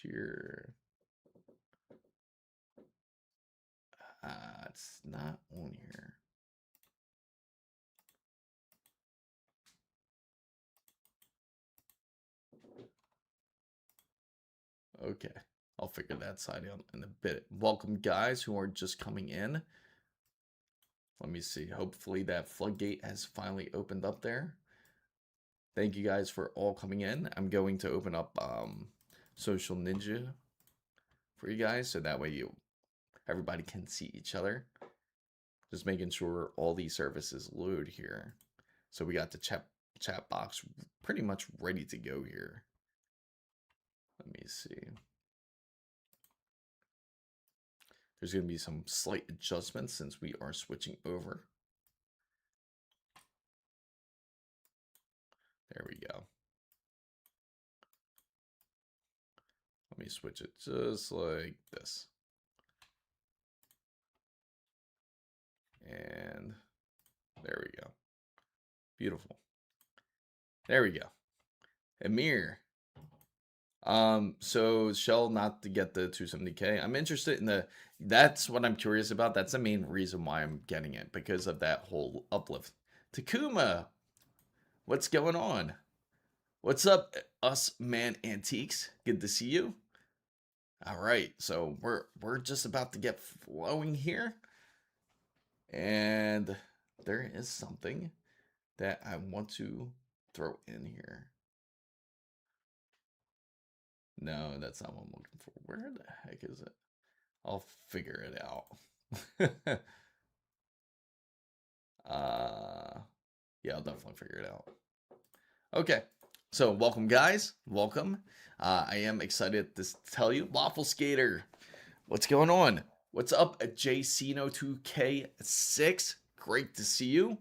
Here. It's not on here. Okay, I'll figure that side out in a bit. Welcome, guys who are just coming in. Let me see. Hopefully that floodgate has finally opened up there. Thank you guys for all coming in. I'm going to open up Social Ninja for you guys, so that way everybody can see each other. Just making sure all these services load here. So we got the chat box pretty much ready to go here. Let me see. There's going to be some slight adjustments since we are switching over. There we go. Let me switch it just like this. And there we go. Beautiful. There we go. Amir. So Shell, not to get the 270K. I'm interested in that's what I'm curious about. That's the main reason why I'm getting it, because of that whole uplift. Takuma, what's going on? What's up, us man antiques? Good to see you. All right, so we're just about to get flowing here. And there is something that I want to throw in here. No, that's not what I'm looking for. Where the heck is it? I'll figure it out. Yeah, I'll definitely figure it out. Okay, so welcome, guys. Welcome. I am excited to tell you, Waffle Skater, what's going on? What's up, JCino2K6? Great to see you.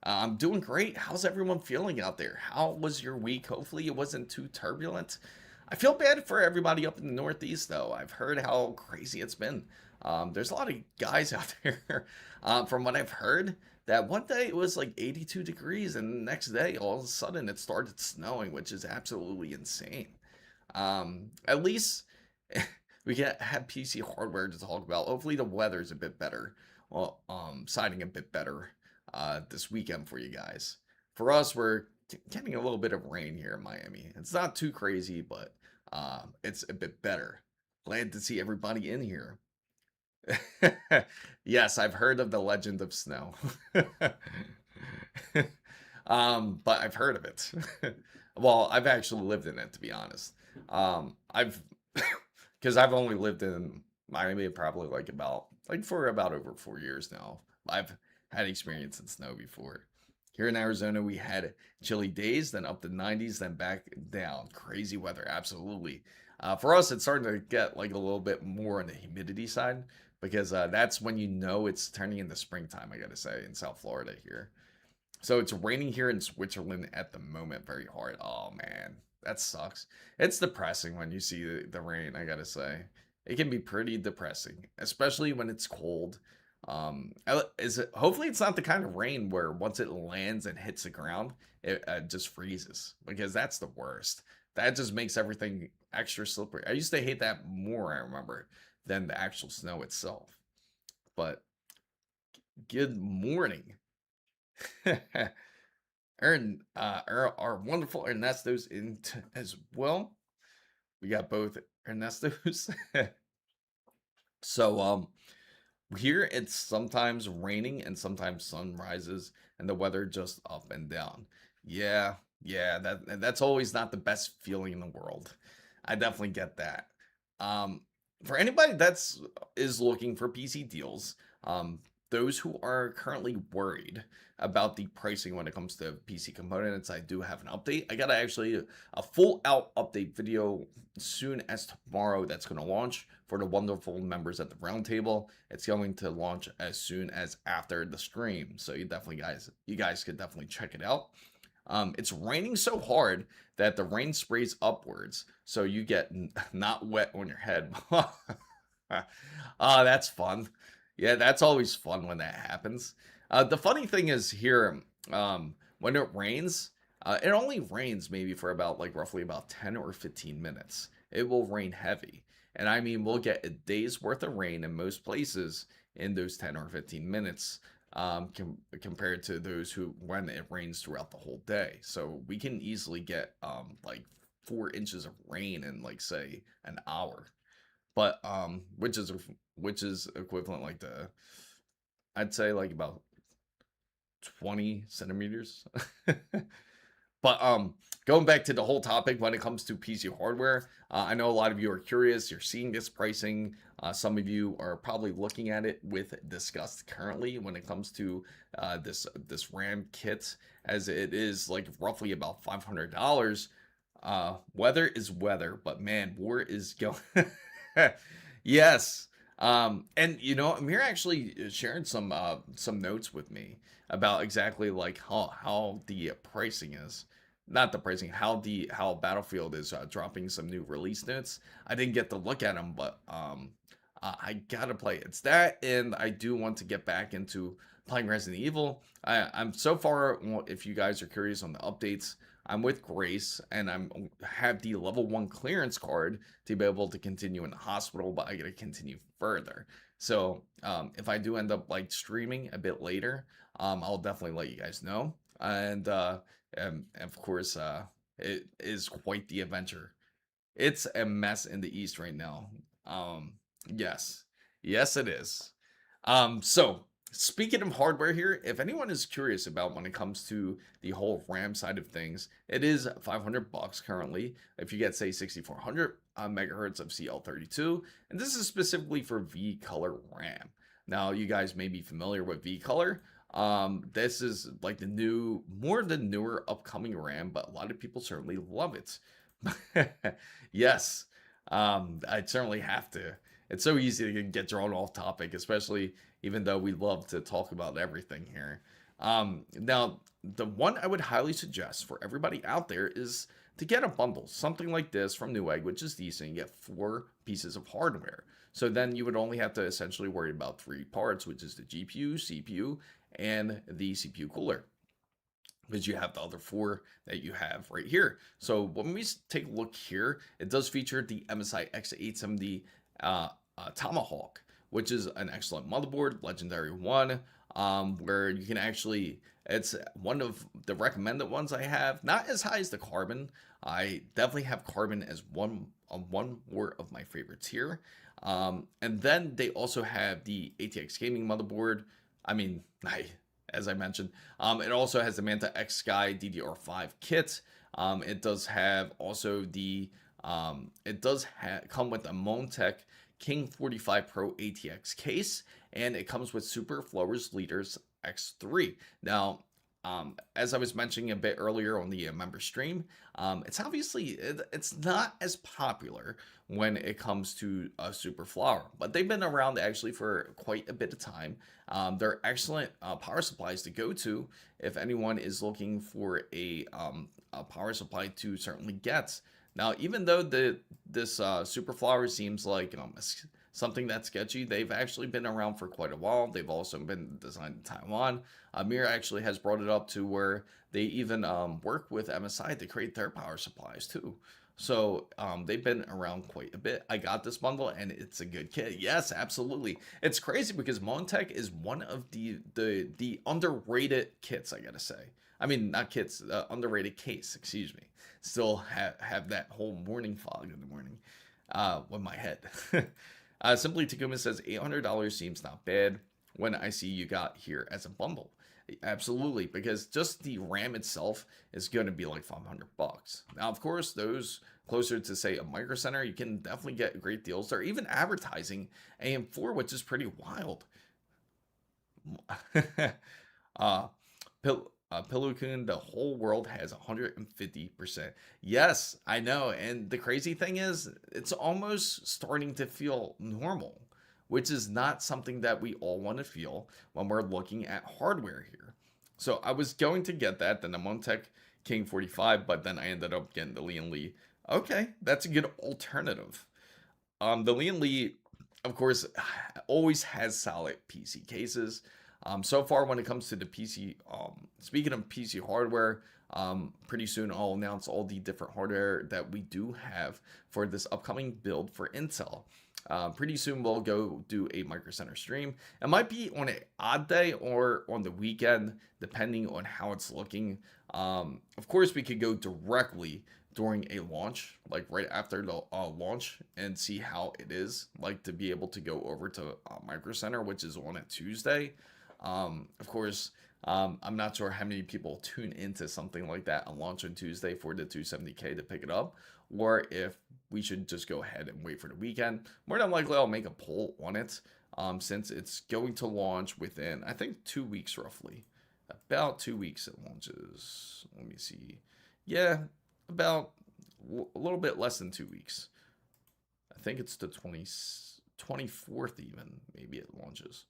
I'm doing great. How's everyone feeling out there? How was your week? Hopefully it wasn't too turbulent. I feel bad for everybody up in the Northeast, though. I've heard how crazy it's been. There's a lot of guys out there, from what I've heard, that one day it was like 82 degrees, and the next day, all of a sudden, it started snowing, which is absolutely insane. At least we have PC hardware to talk about. Hopefully the weather's a bit better. Well, siding a bit better this weekend for you guys. For us, we're getting a little bit of rain here in Miami. It's not too crazy, but it's a bit better. Glad to see everybody in here. Yes, I've heard of the legend of snow. But I've heard of it. Well, I've actually lived in it, to be honest. Because I've only lived in Miami probably for about over 4 years now. I've had experience in snow before. Here in Arizona, we had chilly days, then up to 90s, then back down. Crazy weather, absolutely. For us, it's starting to get like a little bit more on the humidity side, because that's when you know it's turning into springtime, I gotta say, in South Florida here. So it's raining here in Switzerland at the moment very hard. Oh man, that sucks. It's depressing when you see the rain, I gotta say. It can be pretty depressing, especially when it's cold. Hopefully it's not the kind of rain where once it lands and hits the ground, it just freezes, because that's the worst. That just makes everything extra slippery. I used to hate that more, I remember, than the actual snow itself. But good morning. Our wonderful Ernesto's in as well. We got both Ernestos. So here it's sometimes raining and sometimes sun rises, and the weather just up and down. Yeah, that's always not the best feeling in the world. I definitely get that. For anybody is looking for PC deals, those who are currently worried about the pricing when it comes to PC components, I do have an update. I got actually a full out update video soon as tomorrow that's going to launch for the wonderful members at the roundtable. It's going to launch as soon as after the stream, so you guys could definitely check it out. It's raining so hard that the rain sprays upwards, so you get not wet on your head. That's fun. Yeah, that's always fun when that happens. The funny thing is here, when it rains, it only rains maybe for about roughly about 10 or 15 minutes. it will rain heavy. And I mean, we'll get a day's worth of rain in most places in those 10 or 15 minutes, compared to those who when it rains throughout the whole day. So we can easily get like 4 inches of rain in, like, say, an hour. But which is equivalent, like, the I'd say, like, about 20 centimeters. But going back to the whole topic when it comes to PC hardware, I know a lot of you are curious. You're seeing this pricing. Some of you are probably looking at it with disgust currently when it comes to this RAM kit, as it is like roughly about $500. Weather is weather, but man, war is going. Yes. And Amir actually shared some notes with me about exactly like how the pricing is. Not the pricing, how Battlefield is dropping some new release notes. I didn't get to look at them, but I gotta play it. It's that, and I do want to get back into playing Resident Evil. I'm so far, well, if you guys are curious on the updates, I'm with Grace, and have the level 1 clearance card to be able to continue in the hospital, but I gotta continue further. So if I do end up like streaming a bit later, I'll definitely let you guys know. And of course, it is quite the adventure. It's a mess in the East right now. Yes, yes, it is. So speaking of hardware here, if anyone is curious about when it comes to the whole RAM side of things, it is $500 currently. If you get, say, 6400 megahertz of CL32, and this is specifically for V color RAM. Now, you guys may be familiar with V color. This is like the newer upcoming RAM, but a lot of people certainly love it. Yes, I certainly have to. It's so easy to get drawn off topic, especially even though we love to talk about everything here. Now, the one I would highly suggest for everybody out there is to get a bundle, something like this from Newegg, which is decent. You get 4 pieces of hardware. So then you would only have to essentially worry about 3 parts, which is the GPU, CPU, and the CPU cooler, because you have the other 4 that you have right here. So when we take a look here, it does feature the MSI X870 Tomahawk, which is an excellent motherboard, legendary one, where you can actually, it's one of the recommended ones I have, not as high as the Carbon. I definitely have Carbon as one more of my favorites here. And then they also have the ATX gaming motherboard. I mean, as I mentioned, it also has the Manta X Sky DDR5 kit. It does have also come with a Montech King 45 Pro ATX case, and it comes with Super Flowers Leaders X3. Now, as I was mentioning a bit earlier on the member stream, it's not as popular when it comes to Super Flower, but they've been around actually for quite a bit of time. They're excellent power supplies to go to if anyone is looking for a power supply to certainly get. Now, even though this Super Flower seems like something that's sketchy, they've actually been around for quite a while. They've also been designed in Taiwan. Amir actually has brought it up to where they even work with MSI to create their power supplies too. So they've been around quite a bit. I got this bundle and it's a good kit. Yes, absolutely. It's crazy because Montech is one of the underrated kits, I gotta say. I mean, not kits, underrated case, excuse me. Still have that whole morning fog in the morning with my head. Simply Takuma says $800 seems not bad when I see you got here as a bundle. Absolutely, because just the RAM itself is going to be like $500. Now, of course, those closer to, say, a Micro Center, you can definitely get great deals. They're even advertising AM4, which is pretty wild. Pillow-kun, the whole world has 150%. Yes, I know. And the crazy thing is, it's almost starting to feel normal, which is not something that we all want to feel when we're looking at hardware here. So I was going to get that, then the Montech King 45, but then I ended up getting the Lian Li. Okay, that's a good alternative. The Lian Li, of course, always has solid PC cases. So far, when it comes to the PC, speaking of PC hardware, Pretty soon I'll announce all the different hardware that we do have for this upcoming build for Intel. Pretty soon we'll go do a Micro Center stream. It might be on an odd day or on the weekend, depending on how it's looking. Of course, we could go directly during a launch, like right after the launch, and see how it is like to be able to go over to Micro Center, which is on a Tuesday. Of course, I'm not sure how many people tune into something like that on launch on Tuesday for the 270K to pick it up, or if we should just go ahead and wait for the weekend. More than likely, I'll make a poll on it, since it's going to launch within, I think, 2 weeks roughly. About 2 weeks it launches. Let me see. Yeah, about a little bit less than 2 weeks. I think it's the 24th even, maybe it launches.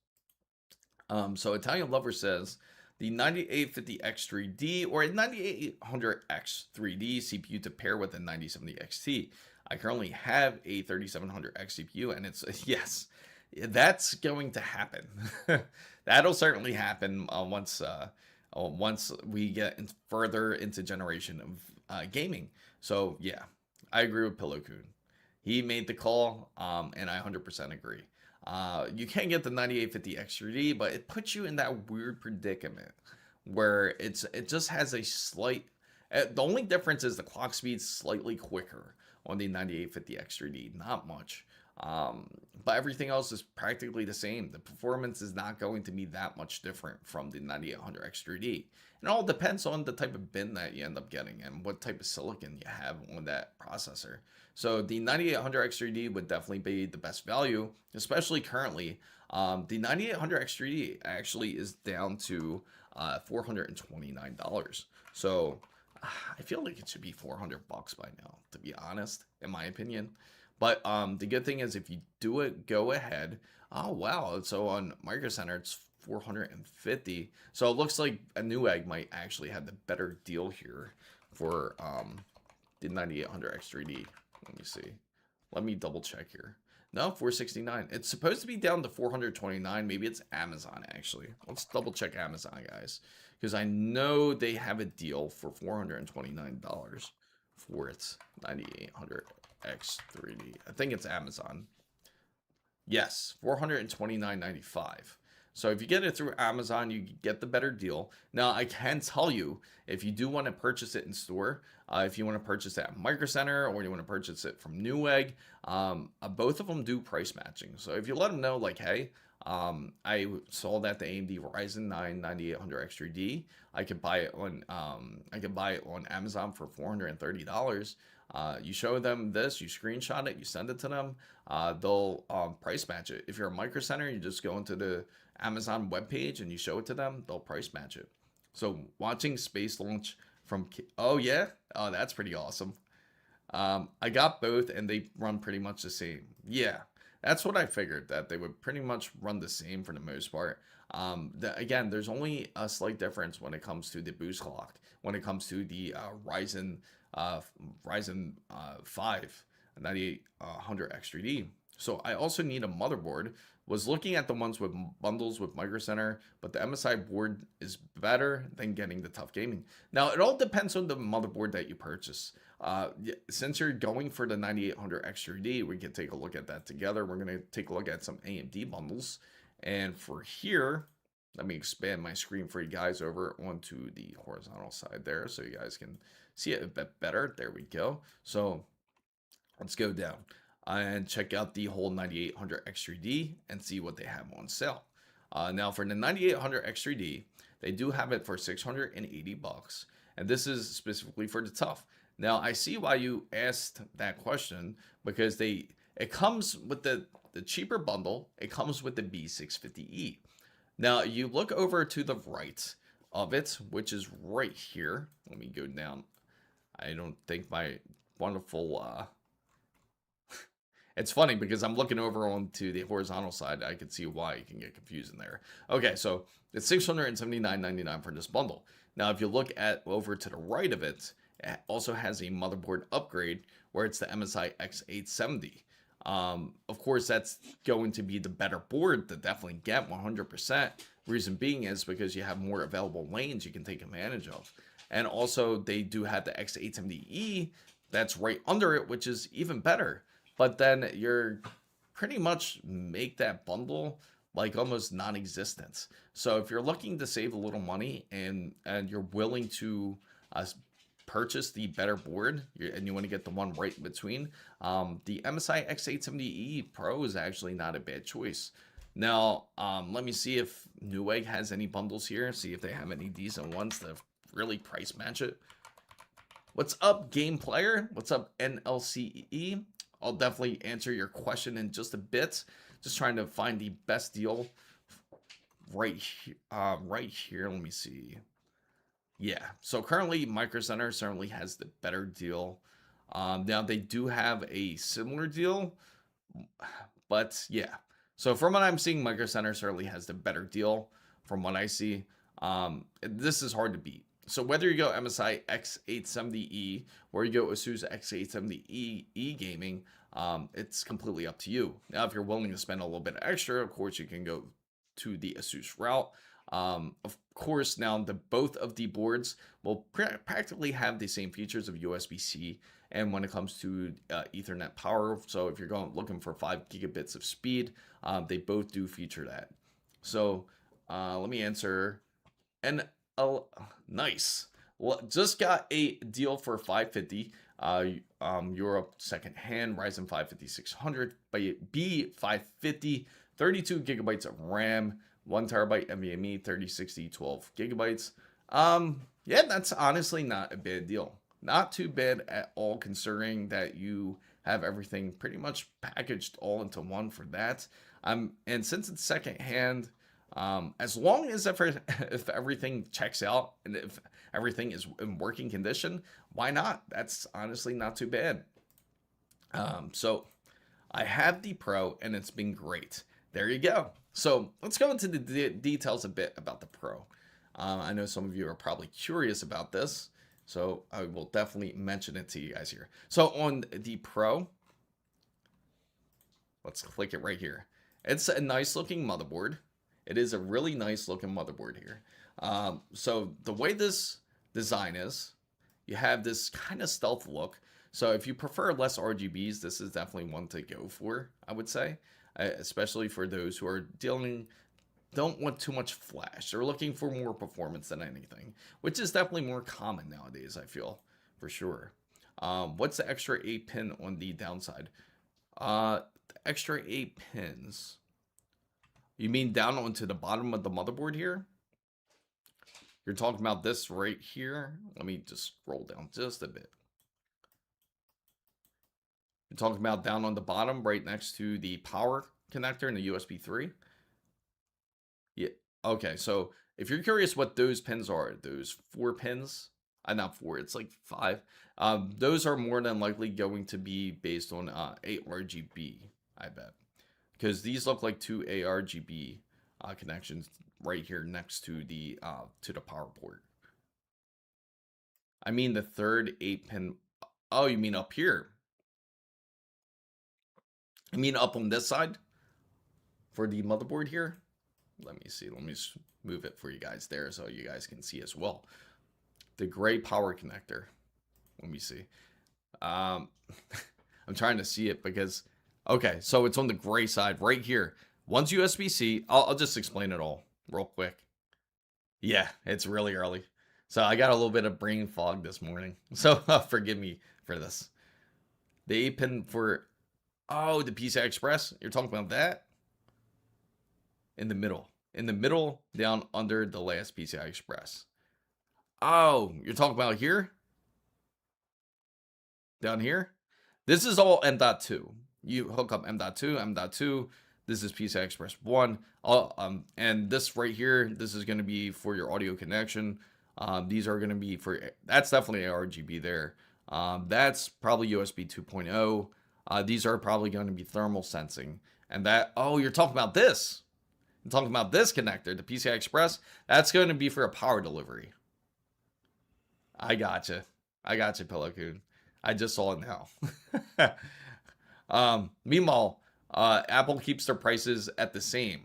So Italian Lover says, the 9850X 3D or a 9800X 3D CPU to pair with a 9070 XT. I currently have a 3700X CPU, and it's, yes, that's going to happen. That'll certainly happen once we get further into generation of gaming. So yeah, I agree with Pillow Coon. He made the call, and I 100% agree. You can get the 9850X 3D, but it puts you in that weird predicament where it just has a slight. The only difference is the clock speed's slightly quicker on the 9850X 3D, not much. But everything else is practically the same. The performance is not going to be that much different from the 9800X 3D. It all depends on the type of bin that you end up getting and what type of silicon you have on that processor. So the 9800X 3D would definitely be the best value, especially currently. The 9800X 3D actually is down to $429. So I feel like it should be $400 by now, to be honest, in my opinion. But the good thing is if you do it, go ahead. Oh, wow. So on Micro Center, it's $450. So it looks like a Newegg might actually have the better deal here for the 9800X 3D. Let me see. Let me double check here. No, $469. It's supposed to be down to $429. Maybe it's Amazon, actually. Let's double check Amazon, guys. Because I know they have a deal for $429 for its 9800X 3D. I think it's Amazon. Yes, $429.95. So if you get it through Amazon, you get the better deal. Now, I can tell you, if you do want to purchase it in store, if you want to purchase it at Micro Center or you want to purchase it from Newegg, both of them do price matching. So if you let them know, like, hey, I saw that the AMD Ryzen 9 9800X 3D, I could buy it on Amazon for $430. You show them this, you screenshot it, you send it to them, they'll price match it. If you're a Micro Center, you just go into the Amazon webpage and you show it to them, they'll price match it. So watching space launch from, oh yeah, oh that's pretty awesome. I got both and they run pretty much the same. Yeah, that's what I figured, that they would pretty much run the same for the most part. Again, there's only a slight difference when it comes to the boost clock, when it comes to the Ryzen 5 9800X 3D. So I also need a motherboard. Was looking at the ones with bundles with Micro Center, but the MSI board is better than getting the Tough Gaming. Now, it all depends on the motherboard that you purchase. Since you're going for the 9800X 3D, we can take a look at that together. We're going to take a look at some AMD bundles. And for here, let me expand my screen for you guys over onto the horizontal side there so you guys can see it a bit better. There we go. So let's go down and check out the whole 9800X 3D and see what they have on sale. Now for the 9800X 3D, they do have it for $680, and this is specifically for the Tough. Now I see why you asked that question, because it comes with the cheaper bundle. It comes with the B650E. Now you look over to the right of it, which is right here. Let me go down. I don't think my wonderful it's funny because I'm looking over onto the horizontal side. I can see why you can get confused in there. Okay, so it's $679.99 for this bundle. Now, if you look at over to the right of it, it also has a motherboard upgrade where it's the MSI X870. Of course, that's going to be the better board to definitely get 100%. Reason being is because you have more available lanes you can take advantage of. And also they do have the X870E that's right under it, which is even better. But then you're pretty much make that bundle like almost non-existent. So if you're looking to save a little money and you're willing to purchase the better board and you want to get the one right in between, the MSI X870E Pro is actually not a bad choice. Now, let me see if Newegg has any bundles here, see if they have any decent ones that really price match it. What's up, Game Player? What's up, NLCE? I'll definitely answer your question in just a bit. Just trying to find the best deal right here. Let me see. Yeah, so currently Micro Center certainly has the better deal. Now they do have a similar deal, but yeah. So from what I'm seeing, Micro Center certainly has the better deal from what I see. This is hard to beat. So whether you go MSI X870E or you go ASUS X870E gaming, it's completely up to you. Now, if you're willing to spend a little bit extra, of course, you can go to the ASUS route. Of course, now both of the boards will practically have the same features of USB-C, and when it comes to Ethernet power, so if you're looking for 5 gigabits of speed, they both do feature that. So let me answer. And nice. Well, just got a deal for 550. Europe secondhand Ryzen 5 5600 B550, 32 gigabytes of RAM, 1 terabyte NVMe, 3060, 12 gigabytes. Yeah, that's honestly not a bad deal. Not too bad at all, considering that you have everything pretty much packaged all into one for that. And since it's secondhand, as long as if everything checks out and if everything is in working condition, why not? That's honestly not too bad. So I have the Pro and it's been great. There you go. So let's go into the details a bit about the Pro. I know some of you are probably curious about this, so I will definitely mention it to you guys here. So on the Pro, let's click it right here. It's a nice looking motherboard. It is a really nice looking motherboard here. So the way this design is, you have this kind of stealth look. So if you prefer less RGBs, this is definitely one to go for, I would say, especially for those who are don't want too much flash. They're looking for more performance than anything, which is definitely more common nowadays, I feel, for sure. What's the extra 8 pin on the downside? The extra 8 pins. You mean down onto the bottom of the motherboard here? You're talking about this right here? Let me just scroll down just a bit. You're talking about down on the bottom right next to the power connector and the USB 3? Yeah. Okay, so if you're curious what those pins are, those 4 pins, not 4, it's like 5. Those are more than likely going to be based on ARGB, I bet. Because these look like 2 ARGB connections right here next to the power port. I mean the third 8 pin. Oh, you mean up here? I mean up on this side for the motherboard here. Let me see. Let me move it for you guys there so you guys can see as well. The gray power connector. Let me see. I'm trying to see it because. Okay, so it's on the gray side right here. One's USB-C. I'll just explain it all real quick. Yeah, it's really early. So I got a little bit of brain fog this morning. So forgive me for this. The 8 pin for, oh, the PCI Express. You're talking about that? In the middle. In the middle, down under the last PCI Express. Oh, you're talking about here? Down here? This is all M.2. You hook up M.2, M.2. This is PCI Express 1. And this right here, this is going to be for your audio connection. These are going to be for, that's definitely RGB there. That's probably USB 2.0. These are probably going to be thermal sensing. And that, oh, you're talking about this. I'm talking about this connector, the PCI Express. That's going to be for a power delivery. I gotcha. I gotcha, Pillow Coon. I just saw it now. Meanwhile, Apple keeps their prices at the same.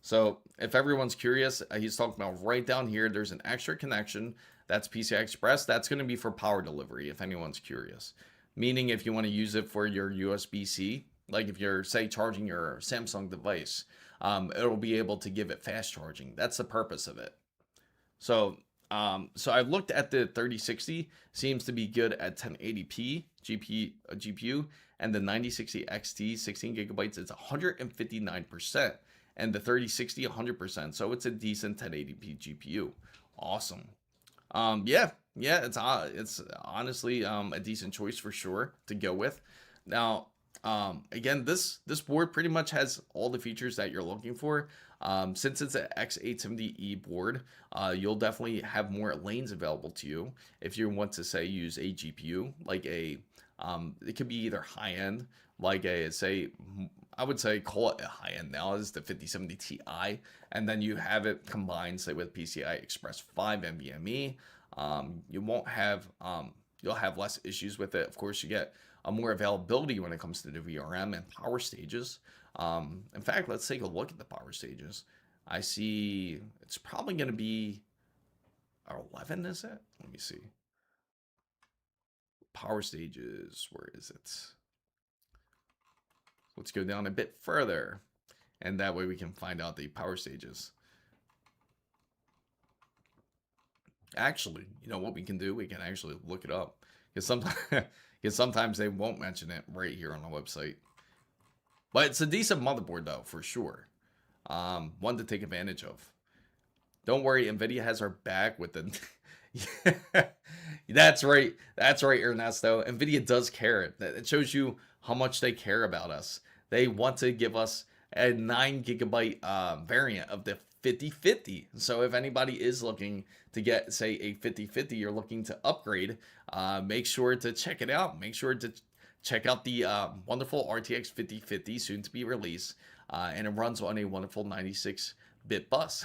So if everyone's curious, he's talking about right down here, there's an extra connection That's PCI Express. That's going to be for power delivery, if anyone's curious. Meaning if you want to use it for your USB-C, like if you're, say, charging your Samsung device, it'll be able to give it fast charging. That's the purpose of it. So I looked at the 3060, seems to be good at 1080p GPU, and the 9060 XT 16 gigabytes is 159%, and the 3060 100%. So it's a decent 1080p GPU. Awesome. Yeah, it's honestly a decent choice for sure to go with. Now, again, this board pretty much has all the features that you're looking for. Since it's an X870E board, you'll definitely have more lanes available to you if you want to, say, use a GPU like a it could be either high end, like a, say, I would say call it a high end now is the 5070 Ti, and then you have it combined, say, with PCI Express 5 NVMe. You won't have you'll have less issues with it. Of course, you get more availability when it comes to the VRM and power stages. In fact, let's take a look at the power stages. I see it's probably going to be 11, is it? Let me see. Power stages, where is it? Let's go down a bit further, and that way we can find out the power stages. Actually, you know what we can do? We can actually look it up, because sometimes they won't mention it right here on the website. But it's a decent motherboard, though, for sure. One to take advantage of. Don't worry, NVIDIA has our back with the... That's right. That's right, Ernesto. NVIDIA does care. It shows you how much they care about us. They want to give us a 9 gigabyte variant of the 5050. So if anybody is looking to get, say, a 5050, you're looking to upgrade, make sure to check it out. Make sure to check out the wonderful RTX 5050, soon to be released, and it runs on a wonderful 96-bit bus.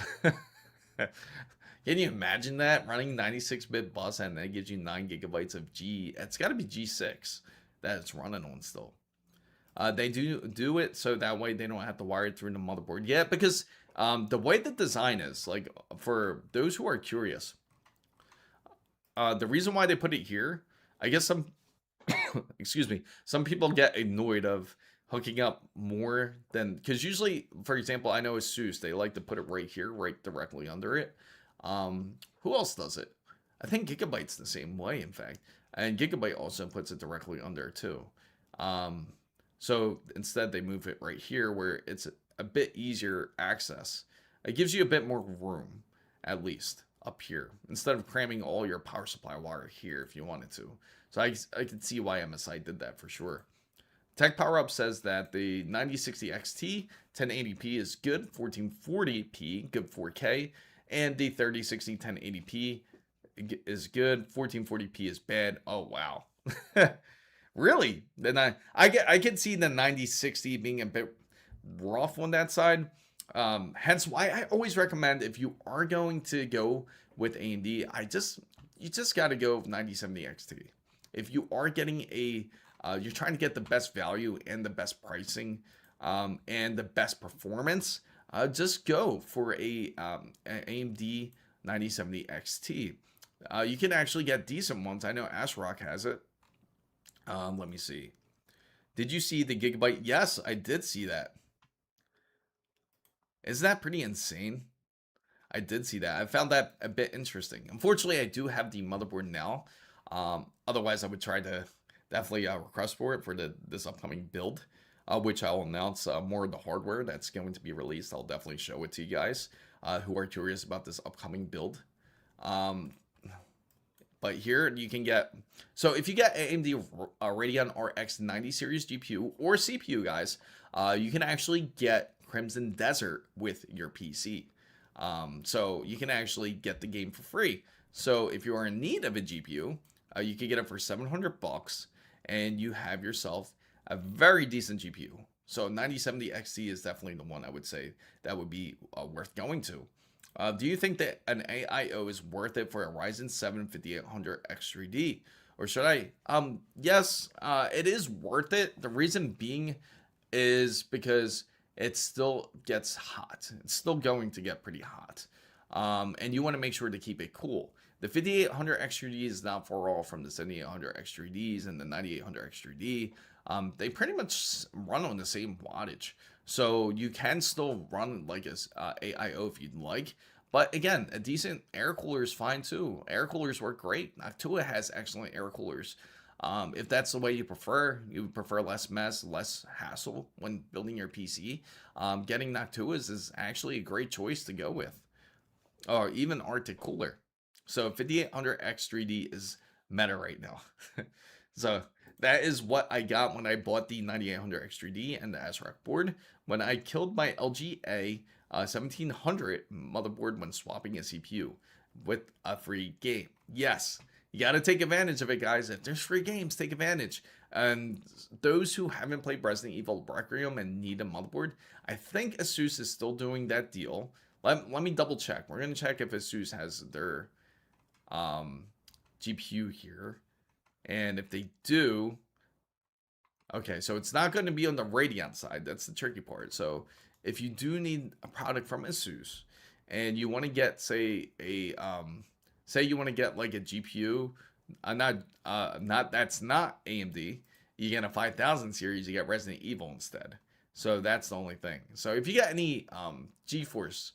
Can you imagine that, running 96-bit bus, and that gives you 9 gigabytes of it's got to be G6 that it's running on still. They do it so that way they don't have to wire it through the motherboard yet, because the way the design is, like, for those who are curious, the reason why they put it here, I guess some excuse me, some people get annoyed of hooking up more than, because usually, for example, I know ASUS, they like to put it right here, right directly under it. Who else does it? I think Gigabyte's the same way, in fact, and Gigabyte also puts it directly under too. So instead they move it right here where it's a bit easier access. It gives you a bit more room, at least up here, instead of cramming all your power supply wire here if you wanted to. So I can see why MSI did that for sure. Tech Power Up says that the 9060 XT 1080p is good, 1440p good 4K, and the 3060 1080p is good, 1440p is bad. Oh wow. Really? Then I can see the 9060 being a bit rough on that side. Hence why I always recommend, if you are going to go with AMD, you just got to go with 9070 XT. If you are getting you're trying to get the best value and the best pricing and the best performance, just go for an AMD 9070 XT. You can actually get decent ones. I know ASRock has it. Let me see. Did you see the Gigabyte? Yes, I did see that. Isn't that pretty insane? I did see that. I found that a bit interesting. Unfortunately, I do have the motherboard now. Otherwise, I would try to definitely request for it for this upcoming build, which I'll announce more of the hardware that's going to be released. I'll definitely show it to you guys who are curious about this upcoming build. But here you can get, so if you get AMD Radeon RX 90 series GPU or CPU, guys, you can actually get Crimson Desert with your PC. So you can actually get the game for free. So if you are in need of a GPU, you can get it for $700 and you have yourself a very decent GPU. So 9070 XT is definitely the one I would say that would be worth going to. Do you think that an AIO is worth it for a Ryzen 7 5800 X3D? Or should I? Yes, it is worth it. The reason being is because it still gets hot. It's still going to get pretty hot. And you want to make sure to keep it cool. The 5800 X3D is not far off from the 7800 X3Ds and the 9800 X3D. They pretty much run on the same wattage. So you can still run like a AIO if you'd like. But again, a decent air cooler is fine too. Air coolers work great. Noctua has excellent air coolers. If that's the way you prefer less mess, less hassle when building your PC, getting Noctuas is actually a great choice to go with. Or even Arctic Cooler. So 5800 X3D is meta right now. So that is what I got when I bought the 9800 X3D and the ASRock board. When I killed my LGA 1700 motherboard when swapping a CPU with a free game. Yes, you got to take advantage of it, guys. If there's free games, take advantage. And those who haven't played Resident Evil Requiem and need a motherboard, I think ASUS is still doing that deal. Let me double check. We're going to check if ASUS has their GPU here. And if they do, okay, so it's not going to be on the Radeon side. That's the tricky part. So if you do need a product from ASUS and you want to get, say, say you want to get like a GPU, that's not AMD, you get a 5000 series, you get Resident Evil instead. So that's the only thing. So if you got any GeForce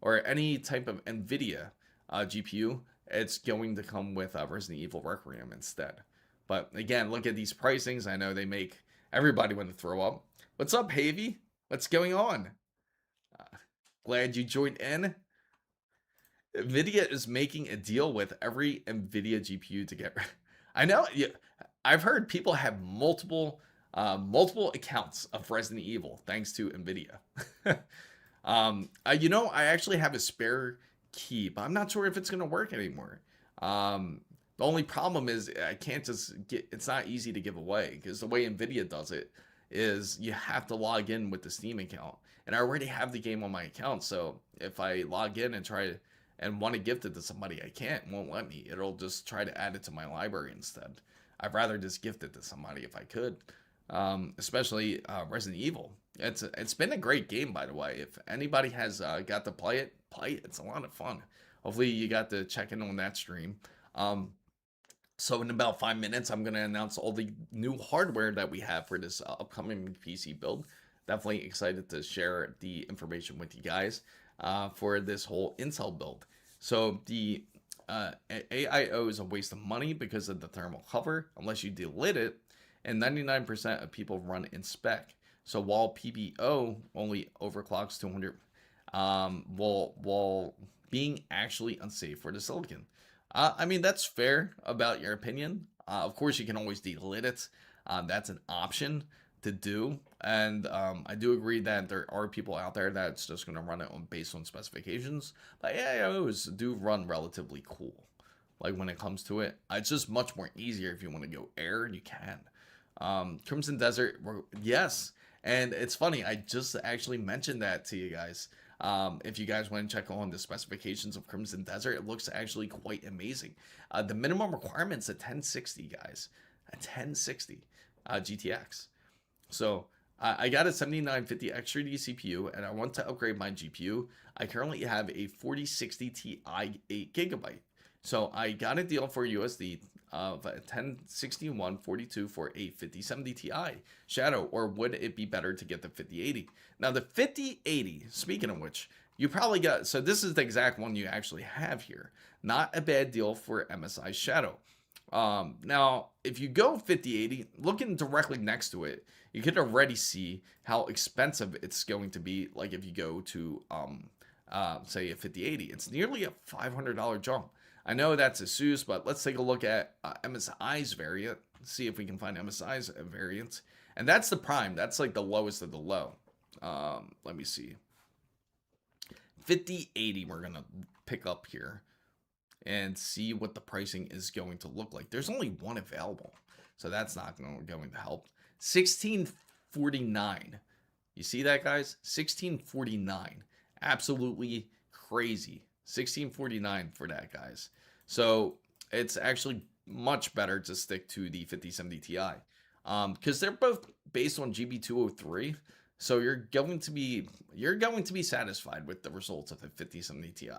or any type of NVIDIA GPU, it's going to come with Resident Evil Requiem instead. But again, look at these pricings. I know they make everybody want to throw up. What's up, Havy? What's going on? Glad you joined in. NVIDIA is making a deal with every NVIDIA GPU to get. I know. Yeah, I've heard people have multiple accounts of Resident Evil thanks to NVIDIA. You know, I actually have a spare key, but I'm not sure if it's going to work anymore. The only problem is I can't just get, it's not easy to give away because the way NVIDIA does it is you have to log in with the Steam account. And I already have the game on my account. So if I log in and try to, and want to gift it to somebody, I can't, it won't let me. It'll just try to add it to my library instead. I'd rather just gift it to somebody if I could. Especially Resident Evil. It's been a great game, by the way. If anybody has got to play it, play it. It's a lot of fun. Hopefully you got to check in on that stream. So in about 5 minutes, I'm going to announce all the new hardware that we have for this upcoming PC build. Definitely excited to share the information with you guys for this whole Intel build. So the AIO is a waste of money because of the thermal cover, unless you delit it, and 99% of people run in spec. So while PBO only overclocks 200, while being actually unsafe for the silicon. I mean, that's fair about your opinion. Of course, you can always delit it. That's an option to do. And I do agree that there are people out there that's just going to run it based on specifications. But AIOs do run relatively cool. Like when it comes to it, it's just much more easier if you want to go air, you can. Crimson Desert, yes. And it's funny, I just actually mentioned that to you guys. If you guys want to check on the specifications of Crimson Desert, it looks actually quite amazing. The minimum requirement's a 1060, guys. A 1060 GTX. So I got a 7950 X3D CPU, and I want to upgrade my GPU. I currently have a 4060 Ti 8GB. So I got a deal for USD of 106142 for a 5070 Ti Shadow, or would it be better to get the 5080? Now the 5080, speaking of which, you probably got, so this is the exact one you actually have here. Not a bad deal for MSI Shadow. Now if you go 5080, looking directly next to it, you can already see how expensive it's going to be. Like if you go to say a 5080, it's nearly a $500 jump. I know that's ASUS, but let's take a look at MSI's variant. See if we can find MSI's variant. And that's the prime. That's like the lowest of the low. Let me see. 5080 we're going to pick up here and see what the pricing is going to look like. There's only one available, so that's not going to help. 1649. You see that, guys? 1649. Absolutely crazy. 1649 for that, guys. So it's actually much better to stick to the 5070 Ti because they're both based on GB203. So you're going to be satisfied with the results of the 5070 Ti.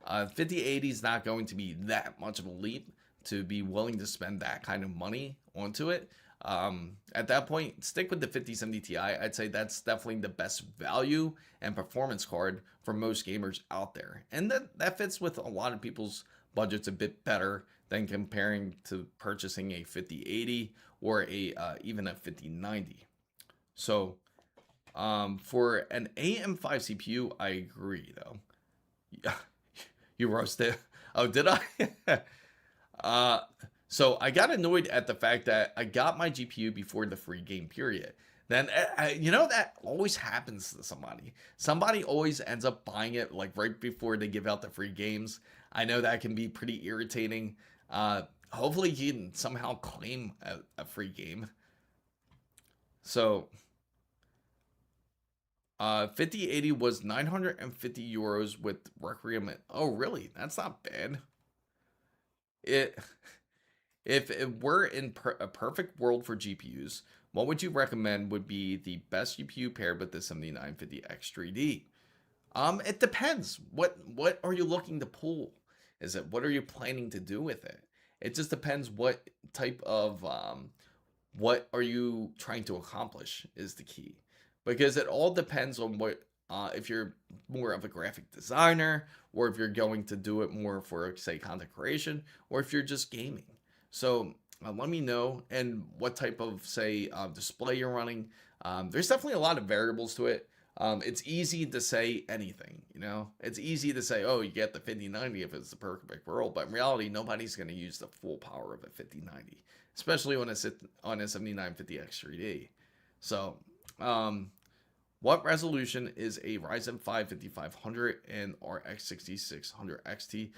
5080 is not going to be that much of a leap to be willing to spend that kind of money onto it. At that point, stick with the 5070 Ti. I'd say that's definitely the best value and performance card for most gamers out there. And that fits with a lot of people's budgets a bit better than comparing to purchasing a 5080 or even a 5090. So for an AM5 CPU, I agree though. You roasted. Oh, did I? So I got annoyed at the fact that I got my GPU before the free game period. Then, that always happens to somebody. Somebody always ends up buying it like right before they give out the free games. I know that can be pretty irritating. Hopefully you can somehow claim a free game. So, 5080 was 950 euros with Requiem. Oh, really? That's not bad. If it were in a perfect world for GPUs, what would you recommend would be the best GPU paired with the 7950X 3D? It depends. What are you looking to pull? What are you planning to do with it? It just depends what type of what are you trying to accomplish is the key. Because it all depends on what if you're more of a graphic designer, or if you're going to do it more for, say, content creation, or if you're just gaming. So let me know, and what type of, say, display you're running. There's definitely a lot of variables to it. It's easy to say anything, It's easy to say, oh, you get the 5090 if it's the perfect world, but in reality, nobody's going to use the full power of a 5090, especially when it's on a 7950X 3D. So, what resolution is a Ryzen 5 5500 and RX 6600 XT?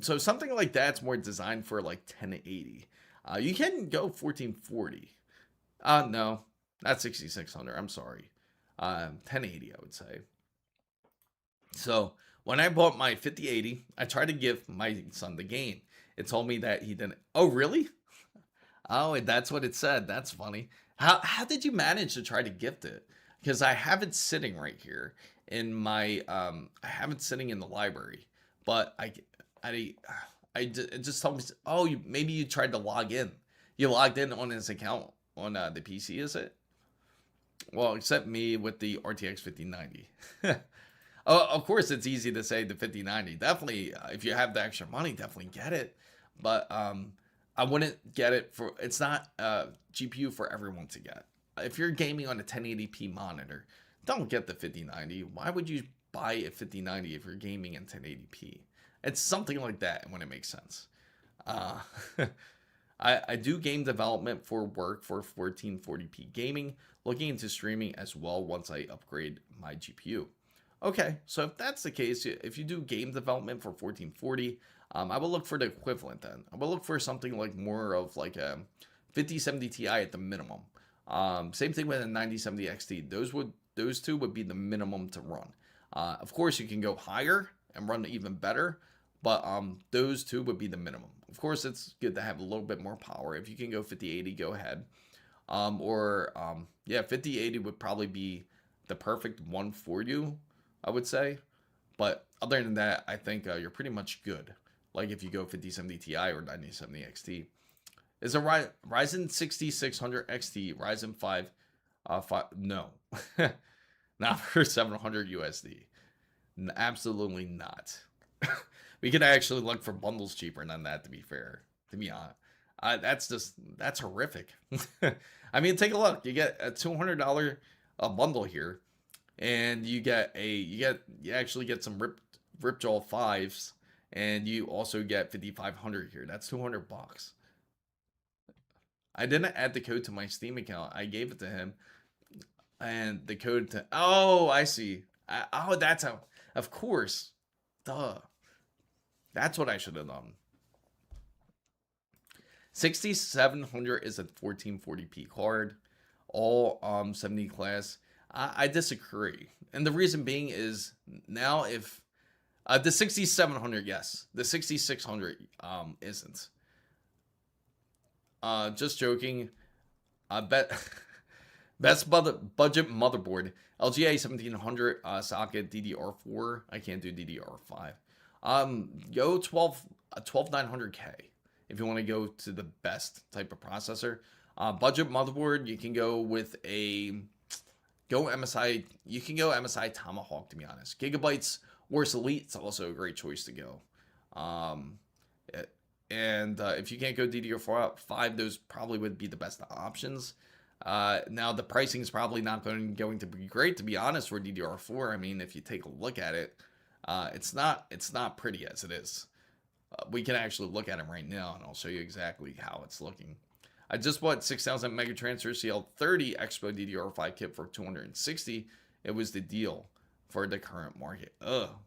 So something like that's more designed for like 1080. You can go 1440. No, not 6600. I'm sorry. 1080, I would say. So when I bought my 5080, I tried to give my son the game. It told me that he didn't. Oh, really? Oh, that's what it said. That's funny. How did you manage to try to gift it? Because I have it sitting right here in my I have it sitting in the library, but it just told me, oh, maybe you tried to log in. You logged in on his account on the PC, is it? Well, except me with the RTX 5090. Of course, it's easy to say the 5090. Definitely, if you have the extra money, definitely get it. But I wouldn't get it for. It's not a GPU for everyone to get. If you're gaming on a 1080p monitor, don't get the 5090. Why would you buy a 5090 if you're gaming in 1080p? It's something like that when it makes sense. I do game development for work for 1440p gaming, looking into streaming as well once I upgrade my GPU. Okay, so if that's the case, if you do game development for 1440, I will look for the equivalent then. I will look for something like more of like a 5070 Ti at the minimum. Same thing with a 9070 XT. Those two would be the minimum to run. Of course, you can go higher and run even better, but those two would be the minimum. Of course, it's good to have a little bit more power. If you can go 5080, go ahead. Yeah, 5080 would probably be the perfect one for you, I would say. But other than that, I think you're pretty much good. Like if you go 5070 Ti or 9070 XT. Is a Ryzen 6600 XT Ryzen 5? No, not for 700 USD. Absolutely not. We could actually look for bundles cheaper than that. To be fair, to be honest, that's horrific. I mean, take a look. You get a $200 bundle here, and you actually get some Ripjaw 5s, and you also get 5500 here. That's $200. I didn't add the code to my Steam account. I gave it to him, and the code to. Oh, I see. That's how. Of course, duh. That's what I should have done. 6700 is a 1440p card, all 70 class. I disagree, and the reason being is now if the 6700, yes, the 6600 isn't. Just joking. Best budget motherboard. LGA 1700 socket DDR4. I can't do DDR5. Go 12900K if you want to go to the best type of processor. Budget motherboard, you can go with MSI. You can go MSI Tomahawk, to be honest. Gigabytes or Elite's also a great choice to go. And if you can't go DDR5, those probably would be the best options. Now the pricing is probably not going to be great, to be honest, for DDR4. I mean, if you take a look at it, it's not pretty as it is. We can actually look at it right now, and I'll show you exactly how it's looking. I just bought 6000 Megatransfer CL30 Expo DDR5 kit for $260. It was the deal for the current market.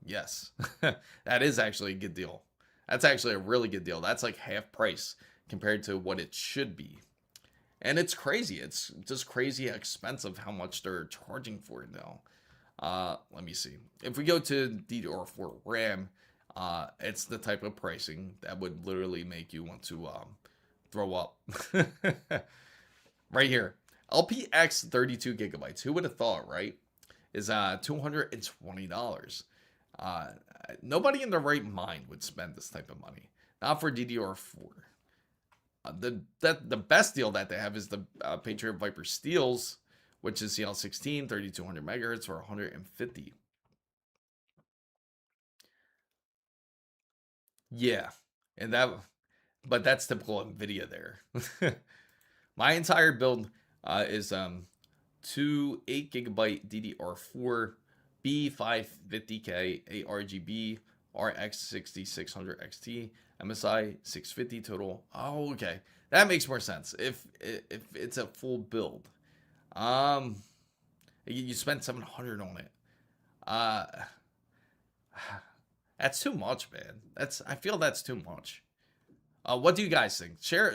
Yes, that is actually a good deal. That's actually a really good deal. That's like half price compared to what it should be. And it's crazy. It's just crazy expensive how much they're charging for it now. Let me see. If we go to DDR4 RAM, it's the type of pricing that would literally make you want to throw up. Right here. LPX 32 gigabytes. Who would have thought, right? Is $220. Nobody in their right mind would spend this type of money. Not for DDR4. The best deal that they have is the Patriot Viper Steels, which is CL16 3200 megahertz for $150. Yeah, and but that's typical NVIDIA there. My entire build is 2 8GB DDR4 B550K ARGB RX 6600 XT MSI 650 total. Oh, okay, that makes more sense. If it's a full build, you spent 700 on it. That's too much, man. I feel that's too much. What do you guys think? Share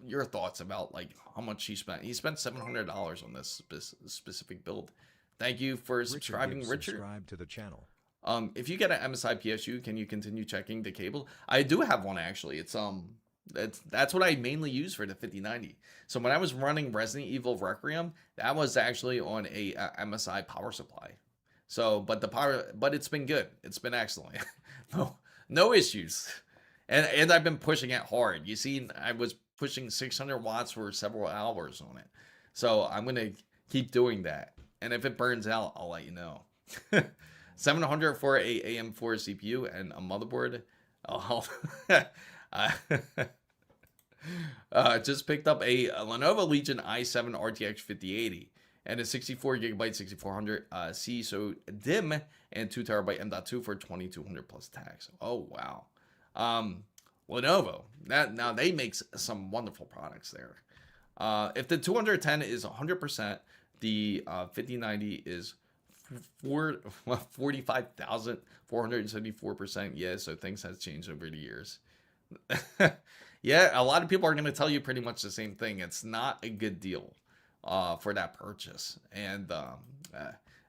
your thoughts about like how much he spent. He spent $700 on this specific build. Thank you for subscribing, Richard. Subscribe to the channel. If you get an MSI PSU, can you continue checking the cable? I do have one actually. That's what I mainly use for the 5090. So when I was running Resident Evil Requiem, that was actually on a MSI power supply. So, but it's been good. It's been excellent. No issues. And I've been pushing it hard. You see, I was pushing 600 watts for several hours on it. So I'm gonna keep doing that. And if it burns out, I'll let you know. 700 for a AM5 CPU and a motherboard. Oh, just picked up a Lenovo Legion i7 RTX 5080 and a 64GB 6400 C so DIMM and 2TB M.2 for 2200 plus tax. Oh wow. Lenovo, now they make some wonderful products there. If the 210 is 100%, the 5090 is 45,474%. Yeah, so things has changed over the years. Yeah, a lot of people are going to tell you pretty much the same thing. It's not a good deal for that purchase. And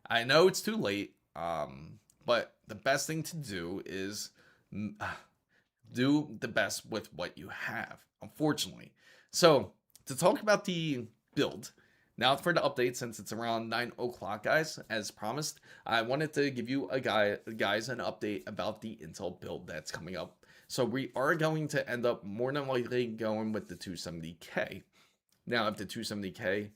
I know it's too late, but the best thing to do is do the best with what you have, unfortunately. So to talk about the build, now for the update, since it's around 9 o'clock, guys, as promised, I wanted to give you guys an update about the Intel build that's coming up. So we are going to end up more than likely going with the 270K. Now, if the 270K,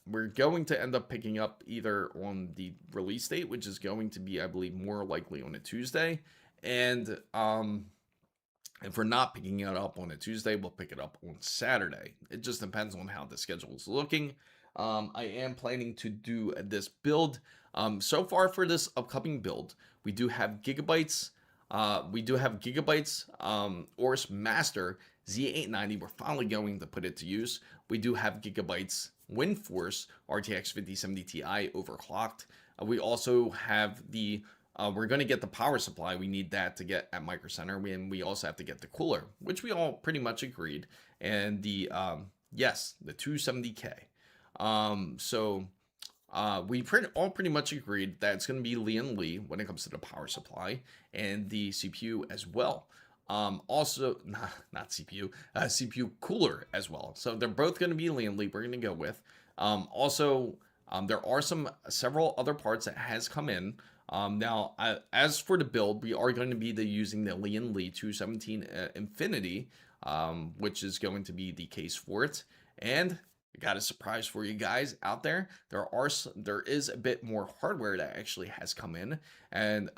we're going to end up picking up either on the release date, which is going to be, I believe, more likely on a Tuesday, and if we're not picking it up on a Tuesday, we'll pick it up on Saturday. It just depends on how the schedule is looking. I am planning to do this build. So far for this upcoming build, we do have Gigabytes. Oris Master Z890. We're finally going to put it to use. We do have Gigabytes WindForce RTX 5070 Ti overclocked. We also have the we're going to get the power supply. We need that to get at Micro Center. And we also have to get the cooler, which we all pretty much agreed. And the, yes, the 270K. We all pretty much agreed that it's going to be Lee and Lee when it comes to the power supply and the CPU as well. Also, not CPU, CPU cooler as well. So they're both going to be Lee and Lee. We're going to go with. There are several other parts that has come in. Now, as for the build, we are going to be using the Lian Li 217 Infinity, which is going to be the case for it. And I got a surprise for you guys out there. There is a bit more hardware that actually has come in, and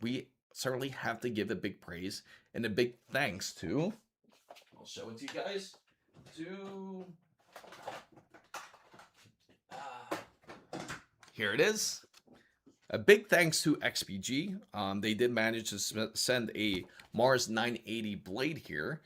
we certainly have to give a big praise and a big thanks to. I'll show it to you guys. Here it is. A big thanks to XPG. They did manage to send a Mars 980 blade here.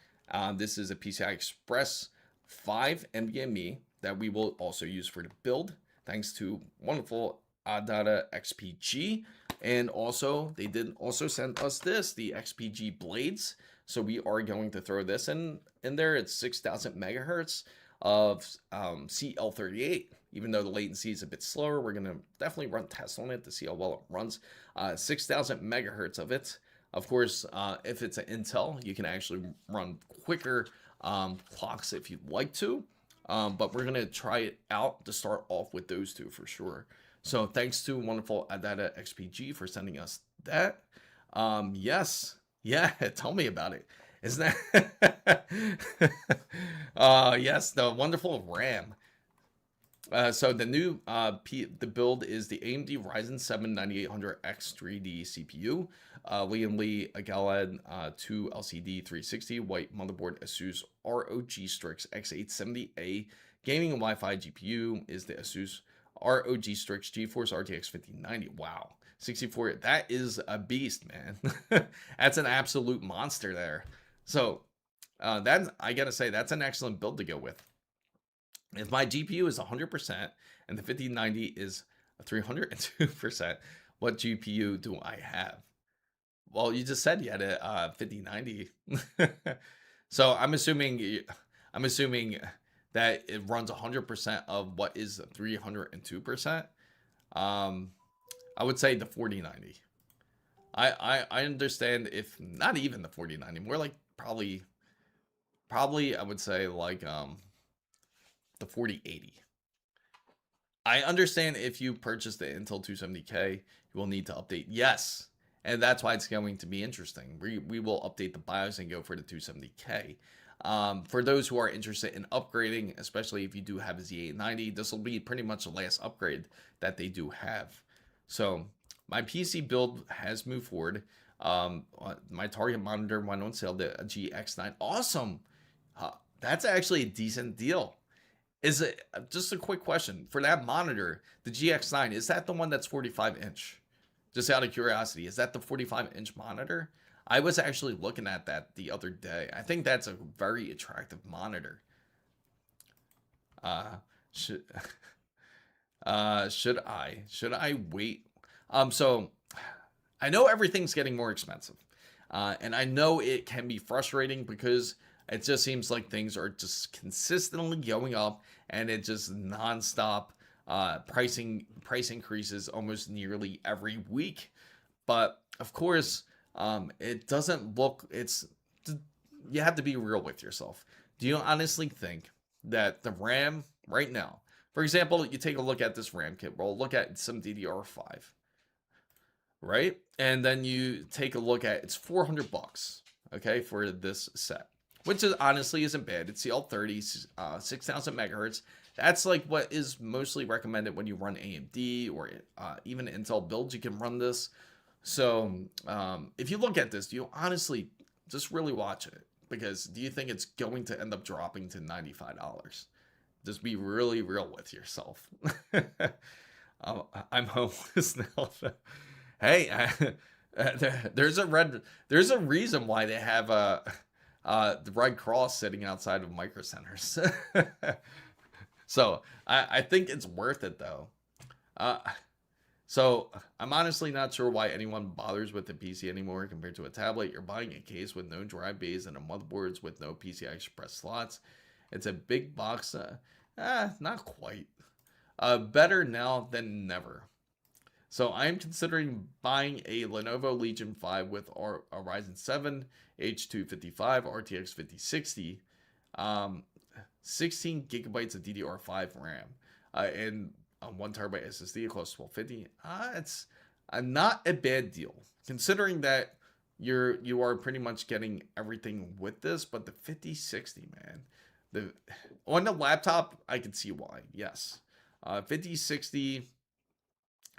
This is a PCI Express 5 NVMe that we will also use for the build, thanks to wonderful Adata XPG. And also, they did also send us this, the XPG blades. So we are going to throw this in there. It's 6,000 megahertz of CL38. Even though the latency is a bit slower, we're going to definitely run tests on it to see how well it runs. 6,000 megahertz of it. Of course, if it's an Intel, you can actually run quicker clocks if you'd like to. But we're going to try it out to start off with those two for sure. So thanks to wonderful Adata XPG for sending us that. Yes. Yeah, tell me about it. Isn't that? Yes, the wonderful RAM. So the new the build is the AMD Ryzen 7 9800X 3D CPU, Lian Li Galad 2 LCD 360 white motherboard, ASUS ROG Strix X870A gaming and Wi-Fi GPU is the ASUS ROG Strix GeForce RTX 5090. Wow, 64. That is a beast, man. That's an absolute monster there. So that, I gotta say, that's an excellent build to go with. If my GPU is 100% and the 5090 is 302%, what GPU do I have? Well, you just said you had a 5090. So I'm assuming that it runs 100% of what is 302%. I would say the 4090. I understand, if not even the 4090, more like probably I would say like the 4080. I understand if you purchase the Intel 270K, you will need to update. Yes, and that's why it's going to be interesting. We will update the BIOS and go for the 270K. For those who are interested in upgrading, especially if you do have a Z890, this will be pretty much the last upgrade that they do have. So my PC build has moved forward. My target monitor went on sale, the GX9. Awesome. That's actually a decent deal. Is it, just a quick question, for that monitor, the GX9, is that the one that's 45-inch? Just out of curiosity, is that the 45-inch monitor? I was actually looking at that the other day. I think that's a very attractive monitor. Should I wait? So I know everything's getting more expensive. And I know it can be frustrating because it just seems like things are just consistently going up, and it just nonstop price increases almost nearly every week. But of course, it doesn't look. You have to be real with yourself. Do you honestly think that the RAM right now, for example, you take a look at this RAM kit, we'll look at some DDR5, right? And then you take a look at, it's $400, okay, for this set, which is honestly isn't bad. It's CL30, 6,000 megahertz. That's like what is mostly recommended when you run AMD or even Intel builds. You can run this. So if you look at this, do you honestly just really watch it? Because do you think it's going to end up dropping to $95? Just be really real with yourself. I'm homeless now. Hey, there's a reason why they have the Red Cross sitting outside of Micro Centers. So I think it's worth it though. So I'm honestly not sure why anyone bothers with the PC anymore compared to a tablet. You're buying a case with no drive bays and a motherboards with no PCI Express slots. It's a big box. Not quite. Better now than never. So I'm considering buying a Lenovo Legion 5 with a Ryzen 7 H255 RTX 5060, 16 gigabytes of DDR5 RAM, and a 1 terabyte SSD close to 1250. Not a bad deal considering that you are pretty much getting everything with this. But the 5060, man, the on the laptop, I can see why. Yes, 5060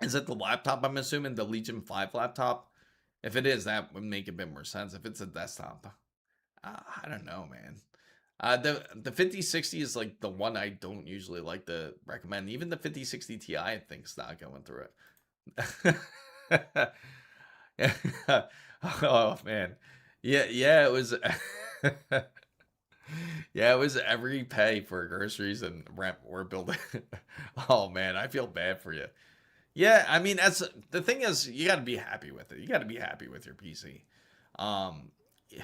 is it the laptop? I'm assuming the Legion 5 laptop. If it is, that would make a bit more sense. If it's a desktop, I don't know, man. The 5060 is like the one I don't usually like to recommend. Even the 5060 Ti, I think's not going through it. Oh man, yeah, it was. Yeah, it was every pay for groceries and rent we're building. Oh man, I feel bad for you. Yeah, I mean, as the thing is, you got to be happy with it. You got to be happy with your PC. Yeah,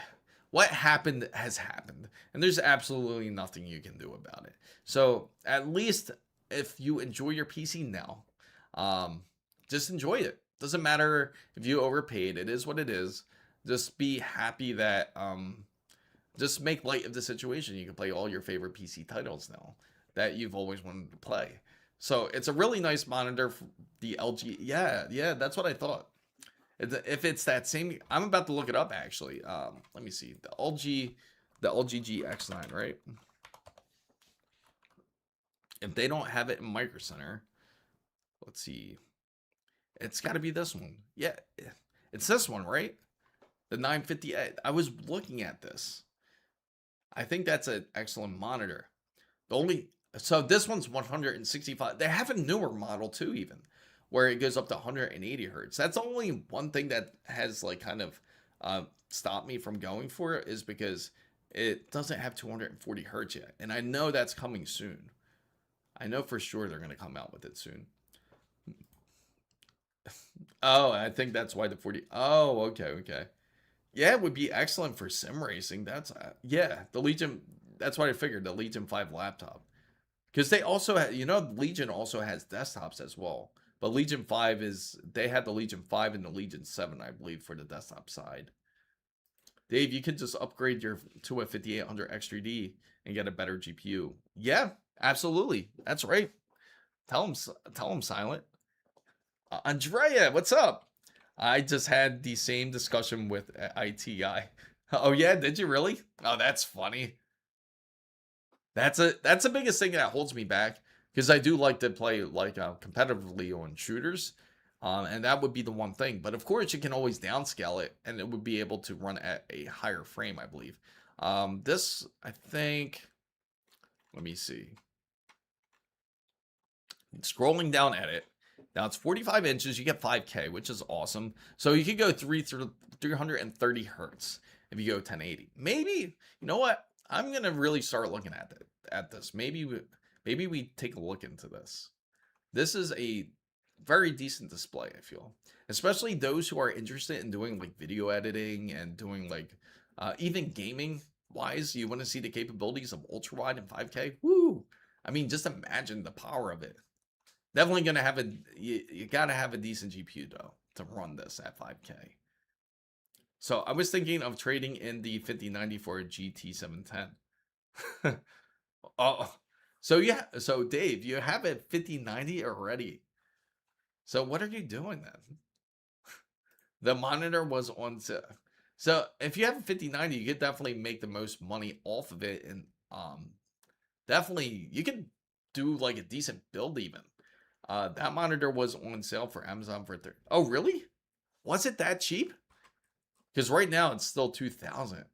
what happened has happened, and there's absolutely nothing you can do about it. So at least if you enjoy your PC now, um, just enjoy it. Doesn't matter if you overpaid. It is what it is. Just be happy that just make light of the situation. You can play all your favorite PC titles now that you've always wanted to play. So it's a really nice monitor for the LG. Yeah, that's what I thought. If it's that same, I'm about to look it up actually. Let me see the LG GX9, right? If they don't have it in Micro Center, let's see. It's got to be this one. Yeah, it's this one, right? The 958. I was looking at this. I think that's an excellent monitor. The only so this one's 165. They have a newer model too, even where it goes up to 180 hertz. That's only one thing that has like kind of stopped me from going for it is because it doesn't have 240 hertz yet, and I know that's coming soon. I know for sure they're going to come out with it soon. Oh, I think that's why the 40. Oh, okay. Yeah, it would be excellent for sim racing. That's yeah, the Legion. That's what I figured. The Legion 5 laptop, because they also have, Legion also has desktops as well. But Legion 5 is they had the Legion 5 and the Legion 7, I believe, for the desktop side. Dave, you could just upgrade your to a 5800 X3D and get a better GPU. Yeah, absolutely. That's right. Tell him Silent. Andrea, what's up? I just had the same discussion with ITI. Oh yeah, did you really? Oh, that's funny. That's the biggest thing that holds me back because I do like to play like competitively on shooters, and that would be the one thing. But of course, you can always downscale it, and it would be able to run at a higher frame, I believe. This I think. Let me see. Scrolling down at it. Now it's 45 inches. You get 5K, which is awesome. So you could go 330 hertz if you go 1080. Maybe you know what? I'm gonna really start looking at this. Maybe we take a look into this. This is a very decent display, I feel, especially those who are interested in doing like video editing and doing like even gaming wise. You want to see the capabilities of ultra wide and 5K. Woo! I mean, just imagine the power of it. Definitely gonna have you gotta have a decent GPU though to run this at 5K. So I was thinking of trading in the 5090 for a GT710. Oh, so yeah, so Dave, you have a 5090 already. So what are you doing then? The monitor was on so if you have a 5090, you could definitely make the most money off of it, and definitely you could do like a decent build even. That monitor was on sale for Amazon for 30. Oh, really? Was it that cheap? Because right now it's still 2,000.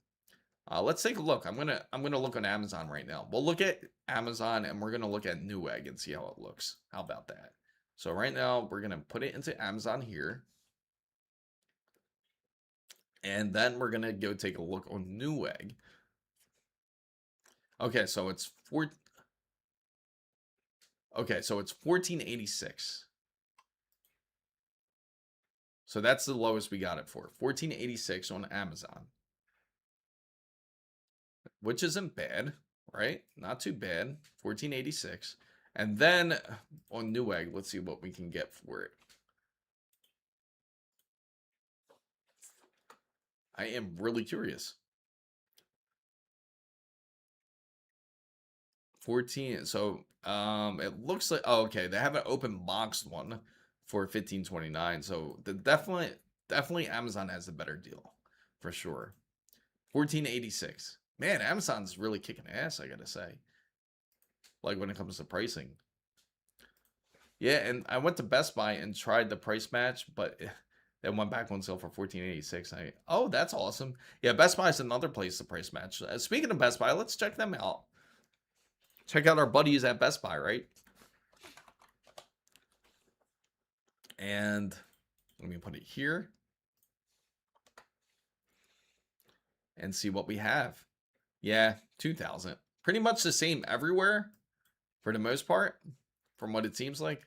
Let's take a look. I'm gonna look on Amazon right now. We'll look at Amazon and we're gonna look at Newegg and see how it looks. How about that? So right now we're gonna put it into Amazon here, and then we're gonna go take a look on Newegg. Okay, so it's four. Okay, so it's 1486. So that's the lowest we got it for. 1486 on Amazon. Which isn't bad, right? Not too bad. 1486. And then on Newegg, let's see what we can get for it. I am really curious. 14. So it looks like, oh, okay, they have an open box one for 1529. So definitely Amazon has a better deal for sure. 1486. Man, Amazon's really kicking ass, I gotta say. Like when it comes to pricing. Yeah, and I went to Best Buy and tried the price match, but it went back on sale for 1486. Oh, that's awesome. Yeah, Best Buy is another place to price match. Speaking of Best Buy, let's check them out. Check out our buddies at Best Buy, right? And let me put it here and see what we have. Yeah, 2000. Pretty much the same everywhere for the most part, from what it seems like.